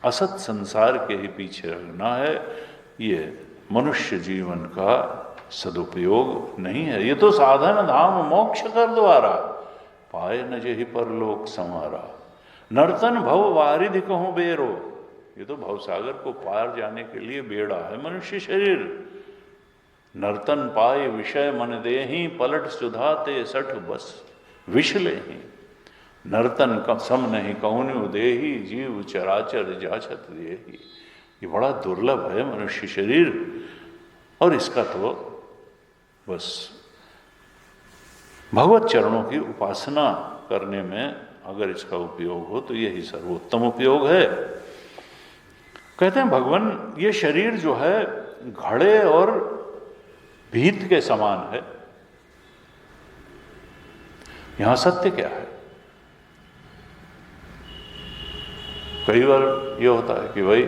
[SPEAKER 1] असत संसार के ही पीछे रहना है। ये मनुष्य जीवन का सदुपयोग नहीं है। ये तो साधन धाम मोक्ष कर द्वारा, पाए न जेहि परलोक संवारा, नर्तन भव वारिधि कहूँ बेरो। ये तो भवसागर को पार जाने के लिए बेड़ा है मनुष्य शरीर। नर्तन पाए विषय मन देहि, पलट सुधा ते सठ बस विष लेहि। नर्तन का सम नहीं कहुन्यु देहि, जीव चराचर जाचत देहि। ये बड़ा दुर्लभ है मनुष्य शरीर और इसका तो बस भगवत चरणों की उपासना करने में अगर इसका उपयोग हो तो यही सर्वोत्तम उपयोग है। कहते हैं भगवान ये शरीर जो है घड़े और भीत के समान है। यहां सत्य क्या है? कई बार ये होता है कि भाई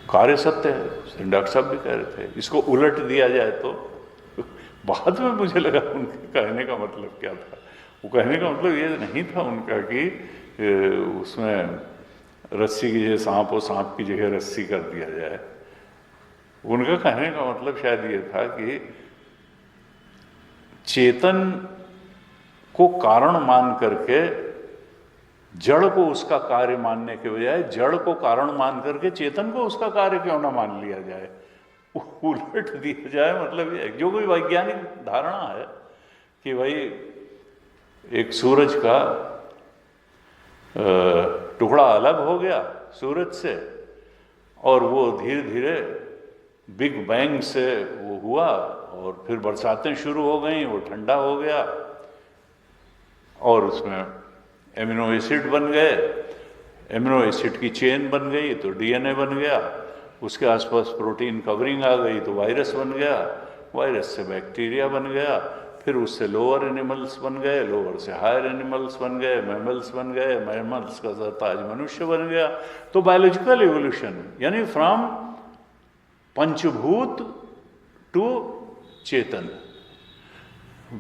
[SPEAKER 1] कार्य सत्य है, डॉक्टर साहब भी कह रहे थे, इसको उलट दिया जाए तो। बाद में मुझे लगा उनके कहने का मतलब क्या था। वो कहने का मतलब ये नहीं था उनका कि उसमें रस्सी की जगह सांप हो, सांप की जगह रस्सी कर दिया जाए। उनका कहने का मतलब शायद ये था कि चेतन को कारण मान करके जड़ को उसका कार्य मानने के बजाय जड़ को कारण मान करके चेतन को उसका कार्य क्यों ना मान लिया जाए, उलट दिया जाए। मतलब ये जो कोई वैज्ञानिक धारणा है कि भाई एक सूरज का टुकड़ा अलग हो गया सूरज से और वो धीरे धीरे बिग बैंग से वो हुआ और फिर बरसातें शुरू हो गई, वो ठंडा हो गया और उसमें एमिनो एसिड बन गए, एमिनो एसिड की चेन बन गई तो डीएनए बन गया, उसके आसपास प्रोटीन कवरिंग आ गई तो वायरस बन गया, वायरस से बैक्टीरिया बन गया, फिर उससे लोअर एनिमल्स बन गए, लोअर से हायर एनिमल्स बन गए, मैमल्स बन गए, मैमल्स का सरताज मनुष्य बन गया। तो बायोलॉजिकल इवोल्यूशन यानी फ्रॉम पंचभूत टू चेतन,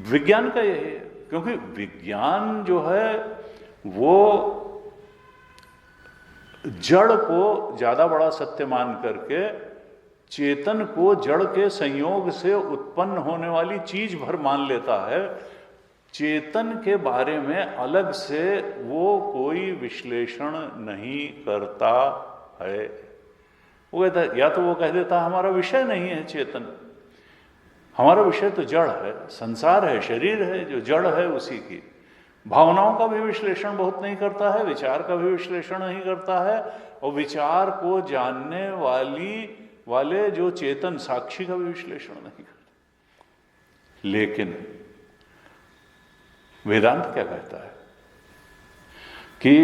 [SPEAKER 1] विज्ञान का यही है। क्योंकि विज्ञान जो है वो जड़ को ज्यादा बड़ा सत्य मान करके चेतन को जड़ के संयोग से उत्पन्न होने वाली चीज भर मान लेता है। चेतन के बारे में अलग से वो कोई विश्लेषण नहीं करता है। वो कहता है, या तो वो कह देता हमारा विषय नहीं है चेतन, हमारा विषय तो जड़ है, संसार है, शरीर है, जो जड़ है उसी की। भावनाओं का भी विश्लेषण बहुत नहीं करता है, विचार का भी विश्लेषण नहीं करता है, और विचार को जानने वाले जो चेतन साक्षी का भी विश्लेषण नहीं करते। लेकिन वेदांत क्या कहता है कि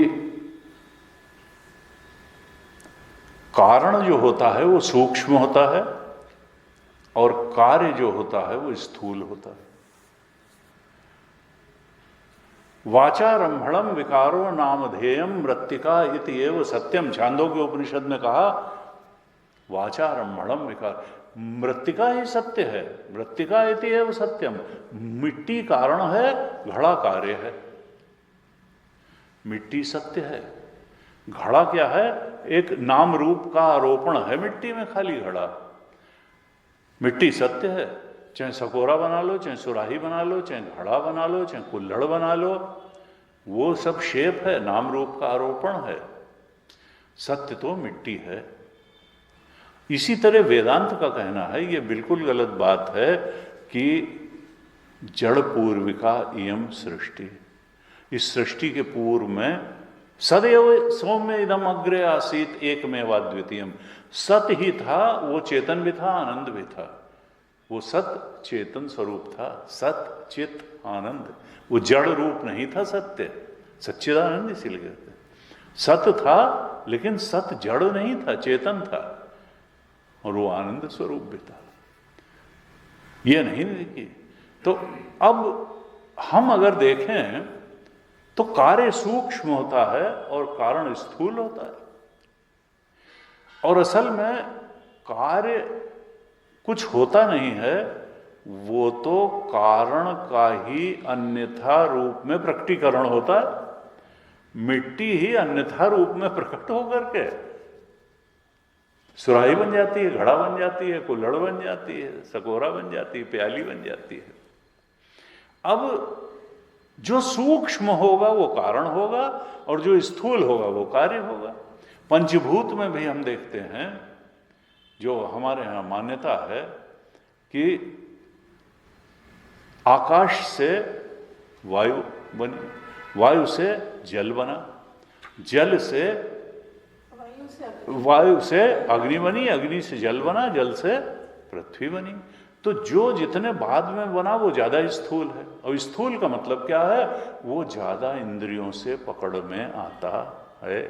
[SPEAKER 1] कारण जो होता है वो सूक्ष्म होता है और कार्य जो होता है वो स्थूल होता है। वाचारंभणम विकारो नामधेयम मृत्तिका इति एव सत्यम। छांदोग्य उपनिषद में कहा वाचारंभणम विकार, मृत्तिका ही सत्य है। मृत्तिका इति एव सत्यम, मिट्टी कारण है, घड़ा कार्य है। मिट्टी सत्य है, घड़ा क्या है? एक नाम रूप का आरोपण है मिट्टी में, खाली घड़ा। मिट्टी सत्य है, चाहे सकोरा बना लो, चाहे सुराही बना लो, चाहे घड़ा बना लो, चाहे कुल्हड़ बना लो, वो सब शेप है, नाम रूप का आरोपण है। सत्य तो मिट्टी है। इसी तरह वेदांत का कहना है, ये बिल्कुल गलत बात है कि जड़ पूर्विका इयम सृष्टि, इस सृष्टि के पूर्व में सदैव सौम्य इदम अग्रे आसीत एकमेवाद्वितीयम। सत ही था, वो चेतन भी था, आनंद भी था। वो सत चेतन स्वरूप था, सत चित आनंद। वो जड़ रूप नहीं था सत्य, सच्चिदानंद इसीलिए कहते हैं। सत था लेकिन सत जड़ नहीं था, चेतन था, और वो आनंद स्वरूप भी था। ये नहीं देखिए। तो अब हम अगर देखें तो कार्य सूक्ष्म होता है और कारण स्थूल होता है। और असल में कार्य कुछ होता नहीं है, वो तो कारण का ही अन्यथा रूप में प्रकटीकरण होता है। मिट्टी ही अन्यथा रूप में प्रकट होकर के सुराही बन जाती है, घड़ा बन जाती है, कुल्हड़ बन जाती है, सकोरा बन जाती है, प्याली बन जाती है। अब जो सूक्ष्म होगा वो कारण होगा और जो स्थूल होगा वो कार्य होगा। पंचभूत में भी हम देखते हैं, जो हमारे यहाँ मान्यता है कि आकाश से वायु बनी, वायु से जल बना, जल से वायु से अग्नि बनी, अग्नि से जल बना, जल से पृथ्वी बनी। तो जो जितने बाद में बना वो ज्यादा स्थूल है। और स्थूल का मतलब क्या है? वो ज्यादा इंद्रियों से पकड़ में आता है।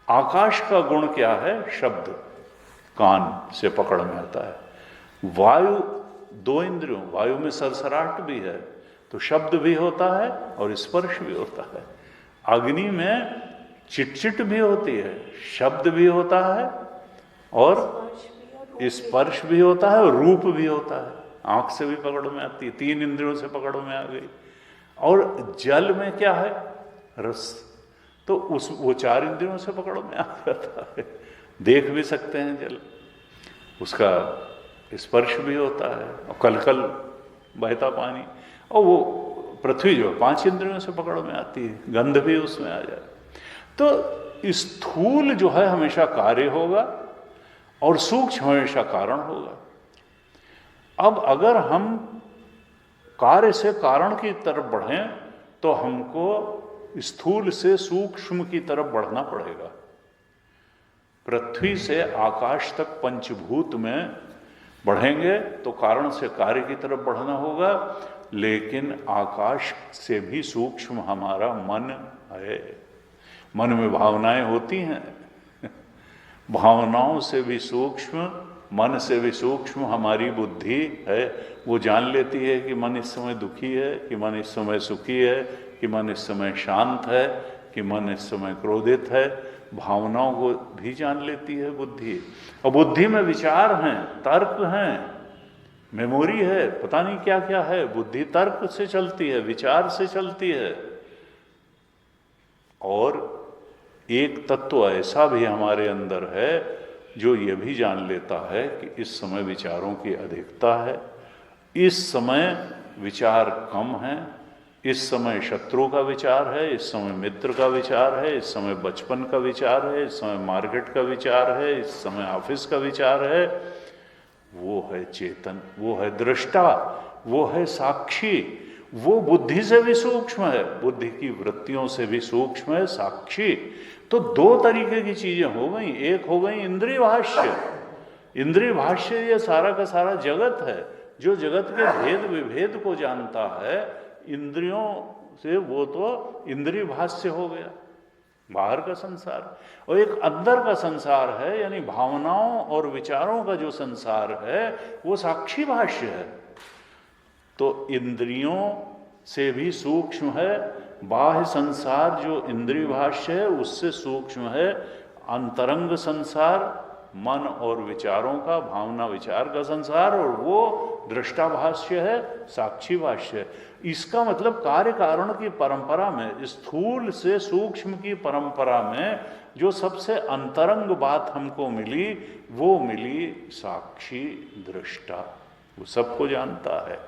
[SPEAKER 1] आकाश का गुण क्या है? शब्द, कान से पकड़ में आता है। वायु दो इंद्रियों, वायु में सरसराहट भी है तो शब्द भी होता है और स्पर्श भी होता है। अग्नि में चिटचिट भी होती है, शब्द भी होता है और स्पर्श भी होता है और रूप भी होता है। आंख से भी पकड़ में आती है, तीन इंद्रियों से पकड़ में आ गई। और जल में क्या है? रस, तो वो चार इंद्रियों से पकड़ में आ जाता है। देख भी सकते हैं जल, उसका स्पर्श भी होता है और कलकल बहता पानी। और वो पृथ्वी जो पांच इंद्रियों से पकड़ में आती है, गंध भी उसमें आ जाए। तो स्थूल जो है हमेशा कार्य होगा और सूक्ष्म हमेशा कारण होगा। अब अगर हम कार्य से कारण की तरफ बढ़ें तो हमको स्थूल से सूक्ष्म की तरफ बढ़ना पड़ेगा। पृथ्वी से आकाश तक पंचभूत में बढ़ेंगे तो कारण से कार्य की तरफ बढ़ना होगा। लेकिन आकाश से भी सूक्ष्म हमारा मन है। मन में भावनाएं होती हैं, भावनाओं से भी सूक्ष्म, मन से भी सूक्ष्म हमारी बुद्धि है। वो जान लेती है कि मन इस समय दुखी है, कि मन इस समय सुखी है, कि मन इस समय शांत है, कि मन इस समय क्रोधित है। भावनाओं को भी जान लेती है बुद्धि। और बुद्धि में विचार हैं, तर्क हैं, मेमोरी है, पता नहीं क्या क्या है। बुद्धि तर्क से चलती है, विचार से चलती है। और एक तत्व ऐसा भी हमारे अंदर है जो ये भी जान लेता है कि इस समय विचारों की अधिकता है, इस समय विचार कम है, इस समय शत्रु का विचार है, इस समय मित्र का विचार है, इस समय बचपन का विचार है, इस समय मार्केट का विचार है, इस समय ऑफिस का विचार है। वो है चेतन, वो है दृष्टा, वो है साक्षी। वो बुद्धि से भी सूक्ष्म है, बुद्धि की वृत्तियों से भी सूक्ष्म है, साक्षी। तो दो तरीके की चीजें हो गई। एक हो गई इंद्रिय भाष्य। इंद्रिय भाष्य ये सारा का सारा जगत है, जो जगत के भेद विभेद को जानता है। इंद्रियों से वो तो इंद्रिय भाष्य हो गया, बाहर का संसार, और एक अंदर का संसार है, यानी भावनाओं और विचारों का जो संसार है वो साक्षी भाष्य है। तो इंद्रियों से भी सूक्ष्म है, बाह्य संसार जो इंद्रिय भाष्य है उससे सूक्ष्म है अंतरंग संसार, मन और विचारों का, भावना विचार का संसार, और वो दृष्टाभाष्य है, साक्षी भाष्य है। इसका मतलब कार्य कारण की परंपरा में, स्थूल से सूक्ष्म की परंपरा में जो सबसे अंतरंग बात हमको मिली वो मिली साक्षी दृष्टा। वो सबको जानता है,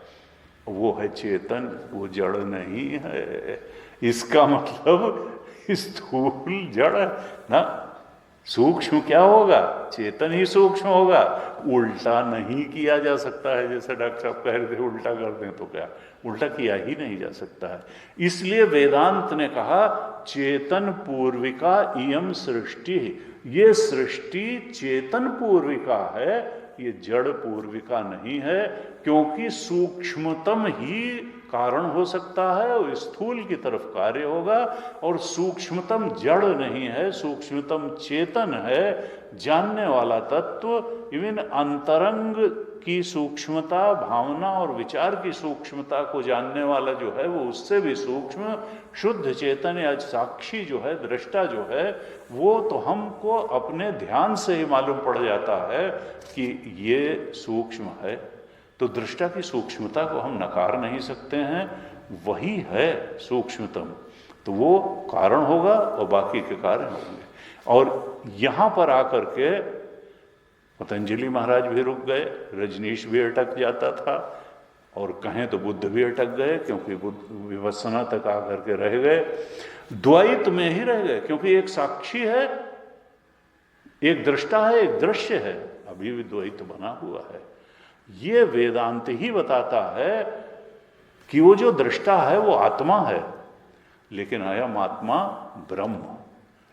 [SPEAKER 1] वो है चेतन, वो जड़ नहीं है। इसका मतलब स्थूल जड़ ना, सूक्ष्म क्या होगा, चेतन ही सूक्ष्म होगा। उल्टा नहीं किया जा सकता है, जैसे डॉक्टर साहब कह रहे थे उल्टा कर दें तो क्या, उल्टा किया ही नहीं जा सकता है। इसलिए वेदांत ने कहा चेतन पूर्विका इयम सृष्टि, ये सृष्टि चेतन पूर्विका है, ये जड़ पूर्विका नहीं है, क्योंकि सूक्ष्मतम ही कारण हो सकता है और स्थूल की तरफ कार्य होगा, और सूक्ष्मतम जड़ नहीं है, सूक्ष्मतम चेतन है, जानने वाला तत्व। इवन अंतरंग की सूक्ष्मता, भावना और विचार की सूक्ष्मता को जानने वाला जो है वो उससे भी सूक्ष्म शुद्ध चेतन या साक्षी जो है, दृष्टा जो है, वो तो हमको अपने ध्यान से ही मालूम पड़ जाता है कि ये सूक्ष्म है। तो दृष्टा की सूक्ष्मता को हम नकार नहीं सकते हैं, वही है सूक्ष्मतम। तो वो कारण होगा और बाकी के कार्य होंगे। और यहाँ पर आकर के पतंजलि महाराज भी रुक गए, रजनीश भी अटक जाता था, और कहें तो बुद्ध भी अटक गए, क्योंकि बुद्ध विपස්සना तक आकर के रह गए, द्वैत में ही रह गए, क्योंकि एक साक्षी है, एक दृष्टा है, एक दृश्य है, अभी भी द्वैत बना हुआ है। ये वेदांत ही बताता है कि वो जो दृष्टा है वो आत्मा है, लेकिन अयम आत्मा ब्रह्म।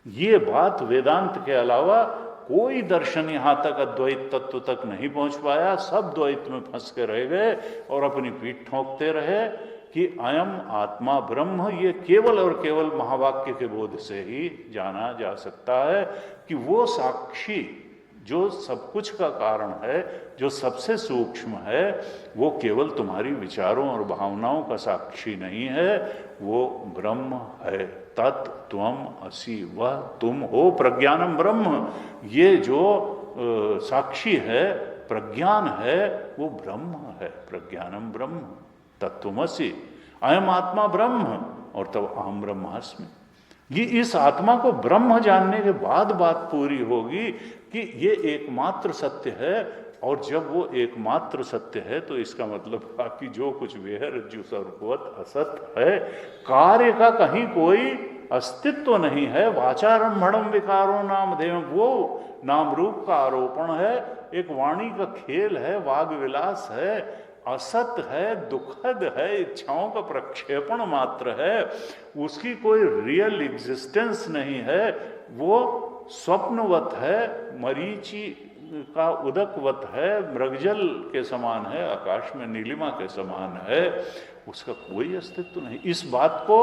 [SPEAKER 1] ये बात वेदांत के अलावा कोई दर्शन यहां तक अद्वैत तत्व तक नहीं पहुंच पाया। सब द्वैत में फंस के रह गए और अपनी पीठ ठोंकते रहे कि अयम आत्मा ब्रह्म। ये केवल और केवल महावाक्य के बोध से ही जाना जा सकता है कि वो साक्षी जो सब कुछ का कारण है, जो सबसे सूक्ष्म है, वो केवल तुम्हारी विचारों और भावनाओं का साक्षी नहीं है, वो ब्रह्म है। तत्त्वम असि, वह तुम हो, प्रज्ञानम ब्रह्म। ये जो साक्षी है, प्रज्ञान है, वो ब्रह्म है। प्रज्ञानम ब्रह्म तत्त्वमसि, अयम आत्मा ब्रह्म, और तब अहम ब्रह्मास्मि। ये इस आत्मा को ब्रह्म जानने के बाद बात पूरी होगी कि ये एकमात्र सत्य है। और जब वो एकमात्र सत्य है तो इसका मतलब बाकी जो कुछ वेहरज्जु सर्ववत असत है, कार्य का कहीं कोई अस्तित्व नहीं है। वाचारंभणम विकारो नाम देव, वो नाम रूप का आरोपण है, एक वाणी का खेल है, वाग विलास है, असत है, दुखद है, इच्छाओं का प्रक्षेपण मात्र है, उसकी कोई रियल एग्जिस्टेंस नहीं है। वो स्वप्नवत है, मरीचि का उदकवत है, मृगजल के समान है, आकाश में नीलिमा के समान है, उसका कोई अस्तित्व नहीं। इस बात को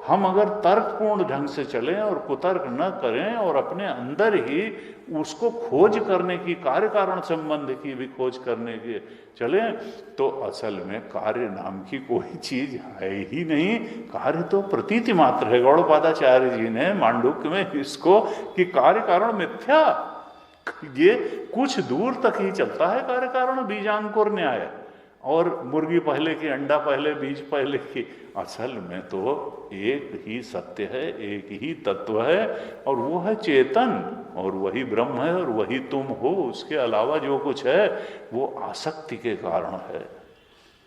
[SPEAKER 1] हम अगर तर्कपूर्ण ढंग से चलें और कुतर्क न करें और अपने अंदर ही उसको खोज करने की, कार्य कारण संबंध की भी खोज करने के चलें, तो असल में कार्य नाम की कोई चीज है ही नहीं। कार्य तो प्रतीति मात्र है। गौड़पादाचार्य जी ने मांडुक्य में इसको कि कार्य कारण मिथ्या, ये कुछ दूर तक ही चलता है कार्य कारण बीजांकुर न्याय, और मुर्गी पहले की, अंडा पहले, बीज पहले की। असल में तो एक ही सत्य है, एक ही तत्व है, और वो है चेतन, और वही ब्रह्म है, और वही तुम हो। उसके अलावा जो कुछ है वो आसक्ति के कारण है।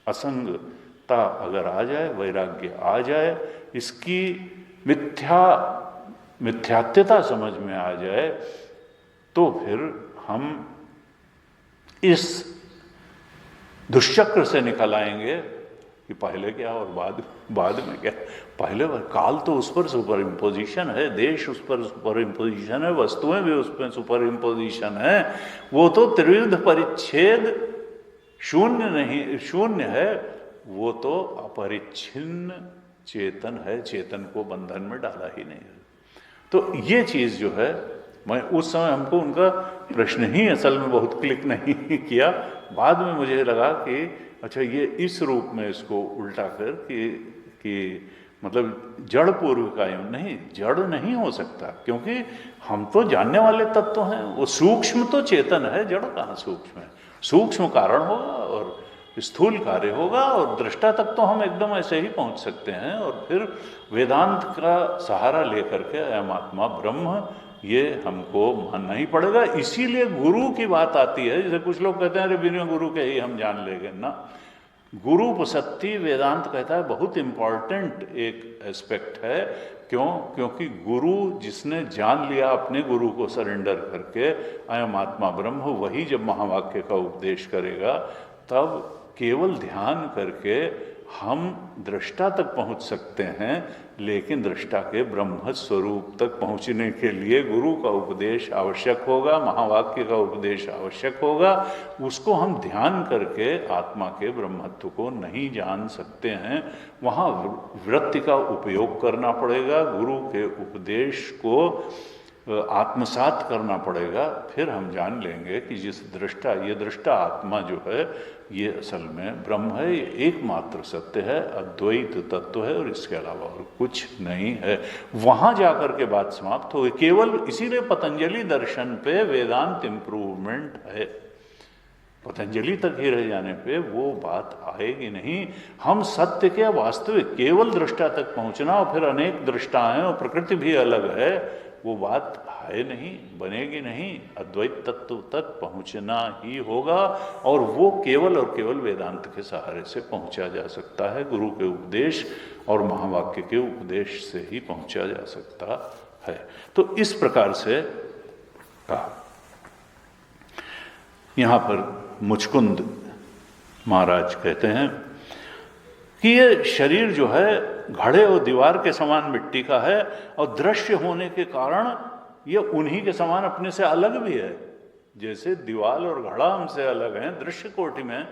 [SPEAKER 1] असंगता अगर आ जाए, वैराग्य आ जाए, इसकी मिथ्यात्वता समझ में आ जाए, तो फिर हम इस दुष्चक्र से निकल आएंगे कि पहले क्या और बाद में क्या। पहले काल तो उस पर सुपर इम्पोजिशन है, देश उस पर सुपर इम्पोजिशन है, वस्तुएं भी उस पर सुपर इम्पोजिशन है। वो तो त्रिविध परिच्छेद शून्य नहीं, शून्य है, वो तो अपरिच्छिन्न चेतन है, चेतन को बंधन में डाला ही नहीं है। तो ये चीज़ जो है, मैं उस समय हमको उनका प्रश्न ही असल में बहुत क्लिक नहीं किया। बाद में मुझे लगा कि अच्छा ये इस रूप में इसको उल्टा कर कि मतलब जड़ पूर्व का यूं नहीं, जड़ नहीं हो सकता, क्योंकि हम तो जानने वाले तत्व हैं। वो सूक्ष्म तो चेतन है, जड़ कहाँ सूक्ष्म है। सूक्ष्म कारण होगा और स्थूल कार्य होगा, और दृष्टा तक तो हम एकदम ऐसे ही पहुंच सकते हैं। और फिर वेदांत का सहारा लेकर के अयम आत्मा ब्रह्म, ये हमको मानना ही पड़ेगा। इसीलिए गुरु की बात आती है। जैसे कुछ लोग कहते हैं अरे बिना गुरु के ही हम जान लेंगे ना, गुरु उपसत्ति वेदांत कहता है बहुत इंपॉर्टेंट एक एस्पेक्ट है। क्यों? क्योंकि गुरु जिसने जान लिया अपने गुरु को सरेंडर करके अयम आत्मा ब्रह्म, वही जब महावाक्य का उपदेश करेगा तब केवल ध्यान करके हम दृष्टा तक पहुंच सकते हैं। लेकिन दृष्टा के ब्रह्म स्वरूप तक पहुंचने के लिए गुरु का उपदेश आवश्यक होगा, महावाक्य का उपदेश आवश्यक होगा। उसको हम ध्यान करके आत्मा के ब्रह्मत्व को नहीं जान सकते हैं। वहाँ वृत्ति का उपयोग करना पड़ेगा, गुरु के उपदेश को आत्मसात करना पड़ेगा। फिर हम जान लेंगे कि जिस दृष्टा, ये दृष्टा आत्मा जो है ये असल में ब्रह्म है, ये एकमात्र सत्य है, अद्वैत तत्व है और इसके अलावा और कुछ नहीं है। वहाँ जाकर के बात समाप्त हो गई। केवल इसीलिए पतंजलि दर्शन पे वेदांत इम्प्रूवमेंट है। पतंजलि तक ही रह जाने पे वो बात आएगी नहीं। हम सत्य के वास्तविक केवल दृष्टा तक पहुँचना, और फिर अनेक दृष्टा हैं और प्रकृति भी अलग है, वो बात है नहीं, बनेगी नहीं। अद्वैत तत्व तक पहुंचना ही होगा, और वो केवल और केवल वेदांत के सहारे से पहुंचा जा सकता है। गुरु के उपदेश और महावाक्य के उपदेश से ही पहुंचा जा सकता है। तो इस प्रकार से कहा। यहाँ पर मुचकुंद महाराज कहते हैं कि ये शरीर जो है घड़े और दीवार के समान मिट्टी का है, और दृश्य होने के कारण ये उन्हीं के समान अपने से अलग भी है। जैसे दीवार और घड़ा हमसे अलग हैं, दृश्य कोटि में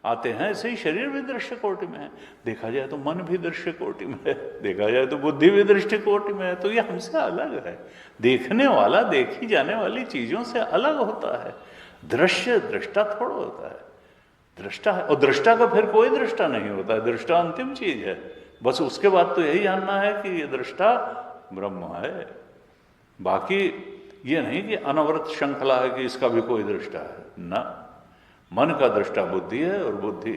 [SPEAKER 1] आते हैं, ऐसे ही शरीर भी दृश्य कोटि में है। देखा जाए तो मन भी दृश्य कोटि में है, देखा जाए तो बुद्धि भी दृश्य कोटि में है। तो ये हमसे अलग है। देखने वाला देखी जाने वाली चीजों से अलग होता है। दृश्य दृष्टा थोड़ा होता है, दृष्टा है। और दृष्टा का फिर कोई दृष्टा नहीं होता है, दृष्टा अंतिम चीज है। बस उसके बाद तो यही जानना है कि ये दृष्टा ब्रह्म है। बाकी ये नहीं कि अनवरत श्रृंखला है कि इसका भी कोई दृष्टा है ना। मन का दृष्टा बुद्धि है, और बुद्धि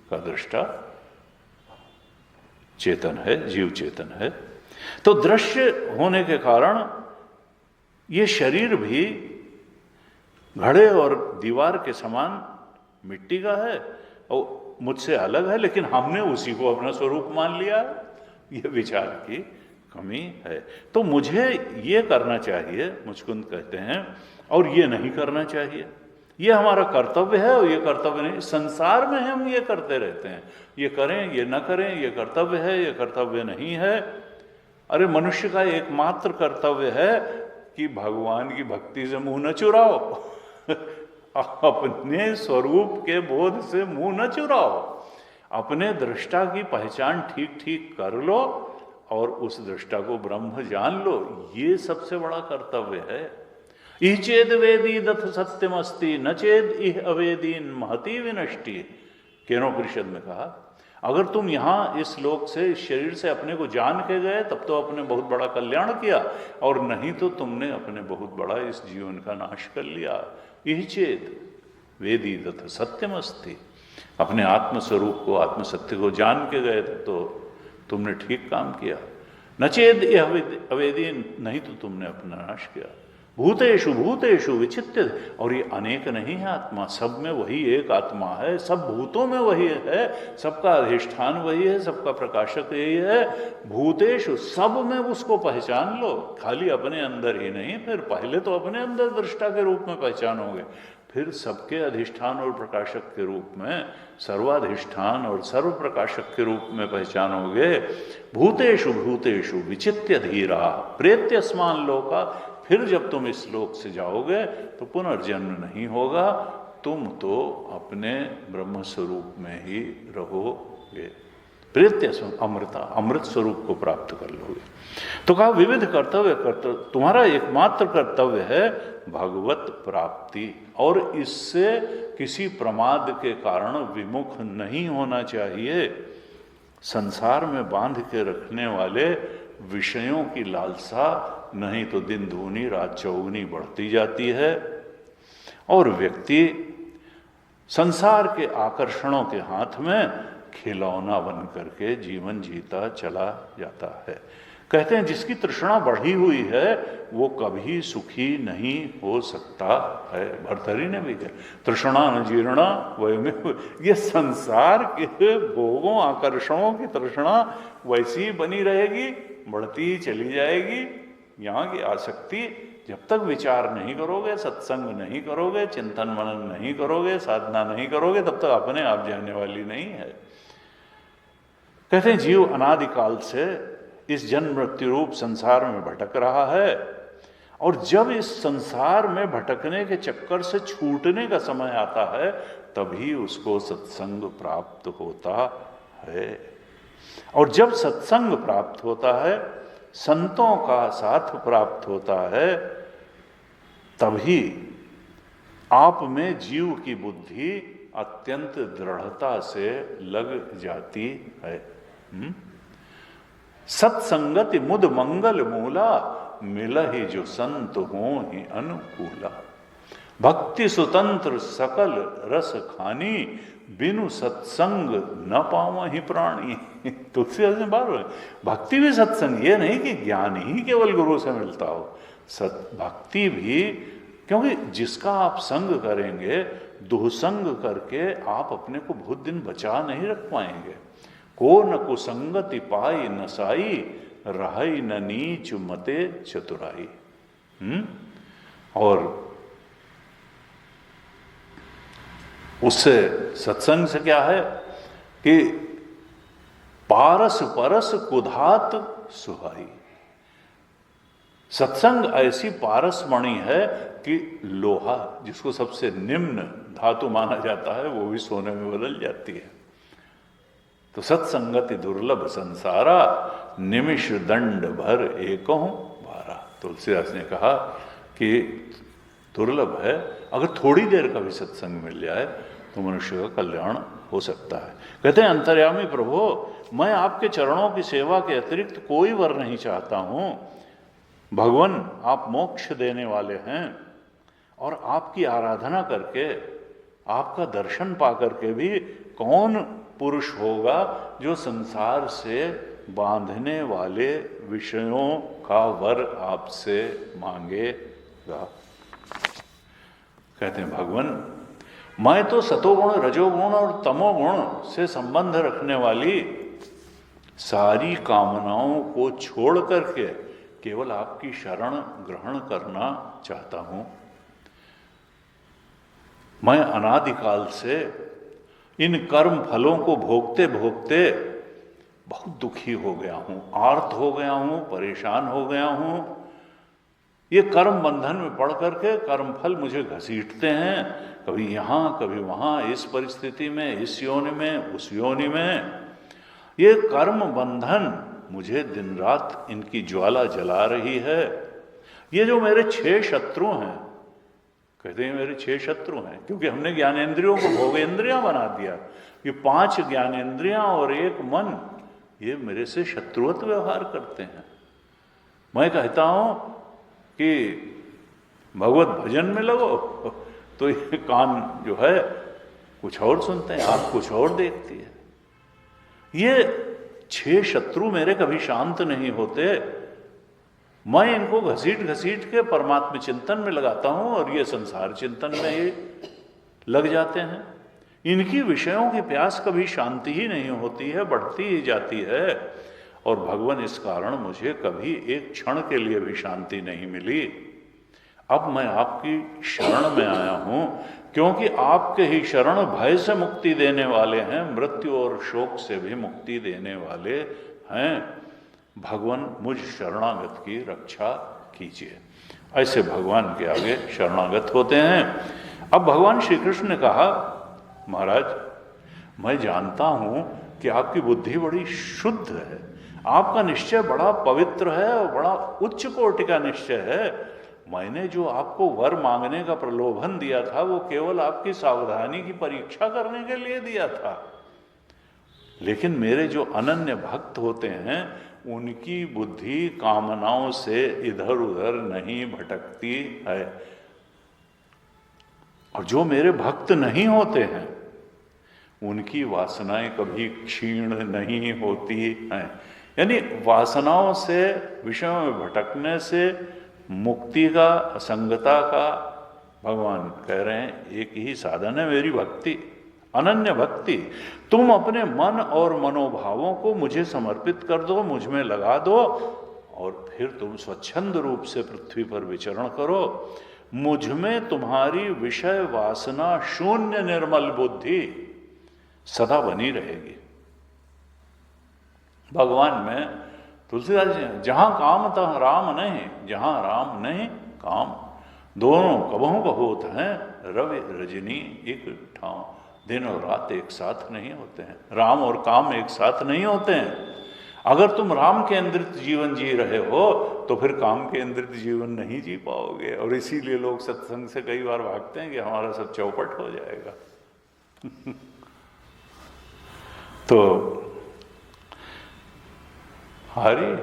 [SPEAKER 1] का दृष्टा चेतन है, जीव चेतन है। तो दृश्य होने के कारण ये शरीर भी घड़े और दीवार के समान मिट्टी का है और मुझसे अलग है, लेकिन हमने उसी को अपना स्वरूप मान लिया। ये विचार की कमी है। तो मुझे ये करना चाहिए, मुचकुंद कहते हैं, और ये नहीं करना चाहिए। ये हमारा कर्तव्य है, और ये कर्तव्य नहीं। संसार में हम ये करते रहते हैं, ये करें ये न करें, ये कर्तव्य है ये कर्तव्य नहीं है। अरे मनुष्य का एकमात्र कर्तव्य है कि भगवान की भक्ति से मुंह न चुराओ अपने स्वरूप के बोध से मुंह न चुराओ। अपने दृष्टा की पहचान ठीक ठीक कर लो और उस दृष्टा को ब्रह्म जान लो। ये सबसे बड़ा कर्तव्य है। इह चेद वेदी दथ सत्यमस्ति न चेद इह अवेदीन महती विनष्टि। केनोपनिषद में कहा, अगर तुम यहाँ इस लोक से, इस शरीर से अपने को जान के गए तब तो अपने बहुत बड़ा कल्याण किया, और नहीं तो तुमने अपने बहुत बड़ा इस जीवन का नाश कर लिया। इह चेद वेदी तथा सत्यमस्ति। अपने आत्मस्वरूप को, आत्मसत्य को जान के गए तो तुमने ठीक काम किया। न चेद अवेदी, नहीं तो तुमने अपना नाश किया। भूतेषु भूतेषु विचित्य, और ये अनेक नहीं है आत्मा, सब में वही एक आत्मा है, सब भूतों में वही है, सबका अधिष्ठान वही है, सबका प्रकाशक यही है। भूतेषु, सब में उसको पहचान लो, खाली अपने अंदर ही नहीं। फिर पहले तो अपने अंदर दृष्टा के रूप में पहचानोगे, फिर सबके अधिष्ठान और प्रकाशक के रूप में, सर्वाधिष्ठान और सर्व प्रकाशक के रूप में पहचानोगे। भूतेषु भूतेषु विचित्य धीरा प्रेत्यस्मान लोका। फिर जब तुम इस लोक से जाओगे तो पुनर्जन्म नहीं होगा, तुम तो अपने ब्रह्म स्वरूप में ही रहोगे। प्रेत्य अमृता, अमृत स्वरूप को प्राप्त कर लोगे। तो कहा विविध कर्तव्य तुम्हारा एकमात्र कर्तव्य है भगवत प्राप्ति, और इससे किसी प्रमाद के कारण विमुख नहीं होना चाहिए। संसार में बांध के रखने वाले विषयों की लालसा नहीं तो दिन दूनी रात चौगुनी बढ़ती जाती है, और व्यक्ति संसार के आकर्षणों के हाथ में खिलौना बन करके जीवन जीता चला जाता है। कहते हैं जिसकी तृष्णा बढ़ी हुई है वो कभी सुखी नहीं हो सकता है। भर्तृहरि ने भी कहा तृष्णा न जीर्णा वयमेव, ये संसार के भोगों आकर्षणों की तृष्णा वैसी ही बनी रहेगी, बढ़ती ही चली जाएगी। यहाँ की आसक्ति जब तक विचार नहीं करोगे, सत्संग नहीं करोगे, चिंतन मनन नहीं करोगे, साधना नहीं करोगे, तब तक अपने आप जाने वाली नहीं है। कहते हैं जीव अनादिकाल से इस जन्म मृत्यु रूप संसार में भटक रहा है, और जब इस संसार में भटकने के चक्कर से छूटने का समय आता है तभी उसको सत्संग प्राप्त होता है। और जब सत्संग प्राप्त होता है, संतों का साथ प्राप्त होता है, तभी आप में जीव की बुद्धि अत्यंत दृढ़ता से लग जाती है। सत्संगति मुद मंगल मूला, मिलहि जो संत हो ही अनुकूला। भक्ति स्वतंत्र सकल रस खानी, बिनु सत्संग न पावहि प्राणी। तुलसीदास ने बार भक्ति भी सत्संग, ये नहीं कि ज्ञान ही केवल गुरु से मिलता हो, भक्ति भी, क्योंकि जिसका आप संग करेंगे, दुहसंग करके आप अपने को बहुत दिन बचा नहीं रख पाएंगे। को न कुसंगति पाई नसाई, रहाई न नीच मते चतुराई। और उससे सत्संग से क्या है कि पारस परस कुधात सुहाई। सत्संग ऐसी पारस मणि है कि लोहा जिसको सबसे निम्न धातु माना जाता है वो भी सोने में बदल जाती है। तो सत्संगति दुर्लभ संसारा, निमिष दंड भर एकहु भारा। तुलसीदास ने कहा कि दुर्लभ है, अगर थोड़ी देर का भी सत्संग मिल जाए तो मनुष्य का कल्याण हो सकता है। कहते हैं अंतर्यामी प्रभु, मैं आपके चरणों की सेवा के अतिरिक्त कोई वर नहीं चाहता हूं। भगवान आप मोक्ष देने वाले हैं, और आपकी आराधना करके, आपका दर्शन पा करके भी कौन पुरुष होगा जो संसार से बांधने वाले विषयों का वर आपसे मांगेगा। कहते हैं भगवान, मैं तो सतोगुण, रजोगुण और तमोगुण से संबंध रखने वाली सारी कामनाओं को छोड़ करके केवल आपकी शरण ग्रहण करना चाहता हूं। मैं अनादिकाल से इन कर्म फलों को भोगते भोगते बहुत दुखी हो गया हूं, आर्त हो गया हूं, परेशान हो गया हूं। ये कर्म बंधन में पड़ करके कर्म फल मुझे घसीटते हैं, कभी यहाँ कभी वहाँ, इस परिस्थिति में, इस योनि में, उस योनि में। ये कर्म बंधन मुझे दिन रात इनकी ज्वाला जला रही है। ये जो मेरे 6 शत्रु हैं, कहते हैं मेरे 6 शत्रु हैं, क्योंकि हमने ज्ञानेंद्रियों को भोगेंद्रियां बना दिया। ये 5 ज्ञानेंद्रियां और 1 मन, ये मेरे से शत्रुवत व्यवहार करते हैं। मैं कहता हूं कि भगवत भजन में लगो तो ये कान जो है कुछ और सुनते हैं, आँख कुछ और देखती है। ये 6 शत्रु मेरे कभी शांत नहीं होते। मैं इनको घसीट घसीट के परमात्मा चिंतन में लगाता हूं और ये संसार चिंतन में ही लग जाते हैं। इनकी विषयों की प्यास कभी शांति ही नहीं होती है, बढ़ती ही जाती है। और भगवान इस कारण मुझे कभी एक क्षण के लिए भी शांति नहीं मिली। अब मैं आपकी शरण में आया हूं, क्योंकि आपके ही शरण भय से मुक्ति देने वाले हैं, मृत्यु और शोक से भी मुक्ति देने वाले हैं। भगवान मुझ शरणागत की रक्षा कीजिए। ऐसे भगवान के आगे शरणागत होते हैं। अब भगवान श्री कृष्ण ने कहा, महाराज मैं जानता हूं कि आपकी बुद्धि बड़ी शुद्ध है, आपका निश्चय बड़ा पवित्र है और बड़ा उच्च कोटि का निश्चय है। मैंने जो आपको वर मांगने का प्रलोभन दिया था वो केवल आपकी सावधानी की परीक्षा करने के लिए दिया था, लेकिन मेरे जो अनन्य भक्त होते हैं उनकी बुद्धि कामनाओं से इधर उधर नहीं भटकती है। और जो मेरे भक्त नहीं होते हैं उनकी वासनाएं कभी क्षीण नहीं होती हैं। यानी वासनाओं से, विषयों में भटकने से मुक्ति का, असंगता का भगवान कह रहे हैं एक ही साधन है, मेरी भक्ति, अनन्य भक्ति। तुम अपने मन और मनोभावों को मुझे समर्पित कर दो, मुझ में लगा दो, और फिर तुम स्वच्छंद रूप से पृथ्वी पर विचरण करो। मुझ में तुम्हारी विषय वासना शून्य निर्मल बुद्धि सदा बनी रहेगी। भगवान में तुलसीदास जी, जहां काम तह राम नहीं, जहां राम नहीं काम, दोनों कबहू कहोत हैं रवि रजनी एक ठाव। दिन और रात एक साथ नहीं होते हैं, राम और काम एक साथ नहीं होते हैं। अगर तुम राम केंद्रित जीवन जी रहे हो तो फिर काम केंद्रित जीवन नहीं जी पाओगे। और इसीलिए लोग सत्संग से कई बार भागते हैं कि हमारा सब चौपट हो जाएगा। तो हरि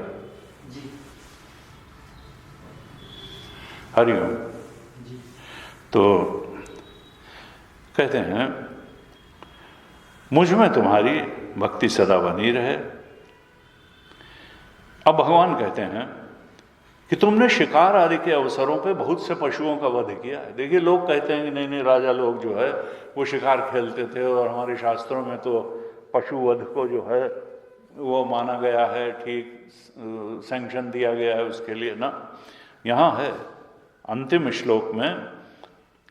[SPEAKER 1] हरिओम। तो कहते हैं मुझ में तुम्हारी भक्ति सदा बनी रहे। अब भगवान कहते हैं कि तुमने शिकार आदि के अवसरों पे बहुत से पशुओं का वध किया है। देखिए, लोग कहते हैं कि नहीं नहीं, राजा लोग जो है वो शिकार खेलते थे और हमारे शास्त्रों में तो पशु वध को जो है वो माना गया है, ठीक सैंक्शन दिया गया है उसके लिए ना। यहाँ है अंतिम श्लोक में,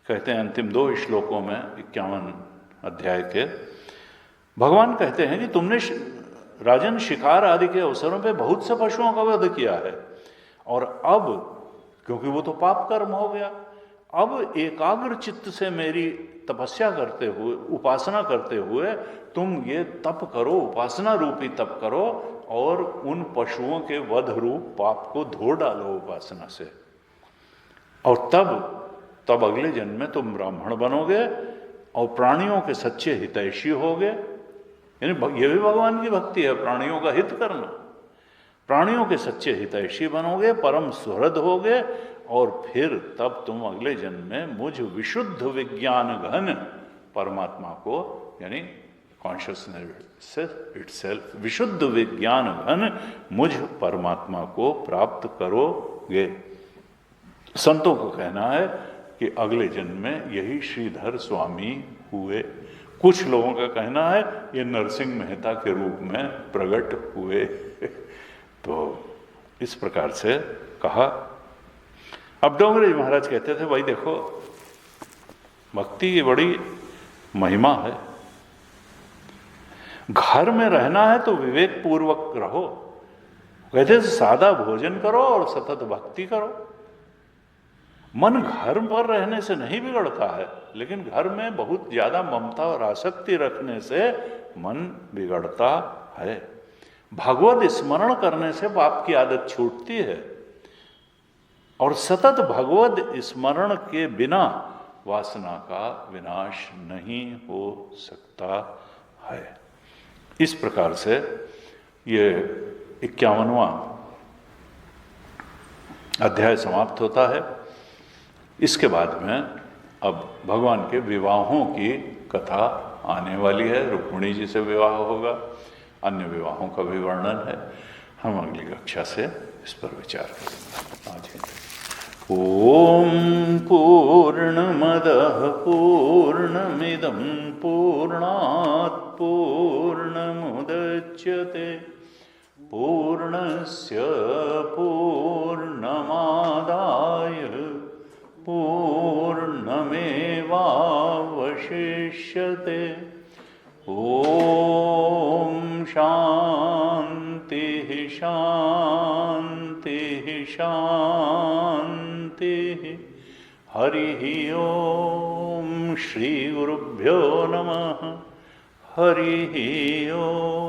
[SPEAKER 1] कहते हैं अंतिम 2 श्लोकों में 51 अध्याय के, भगवान कहते हैं कि तुमने राजन शिकार आदि के अवसरों पे बहुत से पशुओं का वध किया है, और अब क्योंकि वो तो पाप कर्म हो गया, अब एकाग्र चित्त से मेरी तपस्या करते हुए, उपासना करते हुए तुम ये तप करो, उपासना रूपी तप करो, और उन पशुओं के वध रूप पाप को धो डालो उपासना से। और तब अगले जन्म में तुम ब्राह्मण बनोगे और प्राणियों के सच्चे हितैषी होगे। यानी ये भी भगवान की भक्ति है, प्राणियों का हित करना। प्राणियों के सच्चे हितैषी बनोगे, परम सुहृद होगे, और फिर तब तुम अगले जन्म में मुझ विशुद्ध विज्ञान घन परमात्मा को, यानी कॉन्शियसनेस इटसेल्फ, विशुद्ध विज्ञान घन मुझ परमात्मा को प्राप्त करोगे। संतों को कहना है कि अगले जन्म में यही श्रीधर स्वामी हुए। कुछ लोगों का कहना है ये नरसिंह मेहता के रूप में प्रकट हुए। तो इस प्रकार से कहा। अब डोंगरे महाराज कहते थे, भाई देखो, भक्ति की बड़ी महिमा है। घर में रहना है तो विवेक पूर्वक रहो। कहते थे सादा भोजन करो और सतत भक्ति करो। मन घर पर रहने से नहीं बिगड़ता है, लेकिन घर में बहुत ज्यादा ममता और आसक्ति रखने से मन बिगड़ता है। भगवत स्मरण करने से पाप की आदत छूटती है, और सतत भगवत स्मरण के बिना वासना का विनाश नहीं हो सकता है। इस प्रकार से ये 51वां अध्याय समाप्त होता है। इसके बाद में अब भगवान के विवाहों की कथा आने वाली है। रुक्मिणी जी से विवाह होगा, अन्य विवाहों का भी वर्णन है। हम अगली कक्षा से इस पर विचार करेंगे। आज ओम पूर्णमदः पूर्णमिदं पूर्णात् पूर्णमुदच्यते पूर्णस्य पूर्णमादाय पूर्णमेवावशिष्यते। ओम शांतिः शांतिः शांतिः। हरिः ओम। श्री गुरुभ्यो नमः। हरि ओम।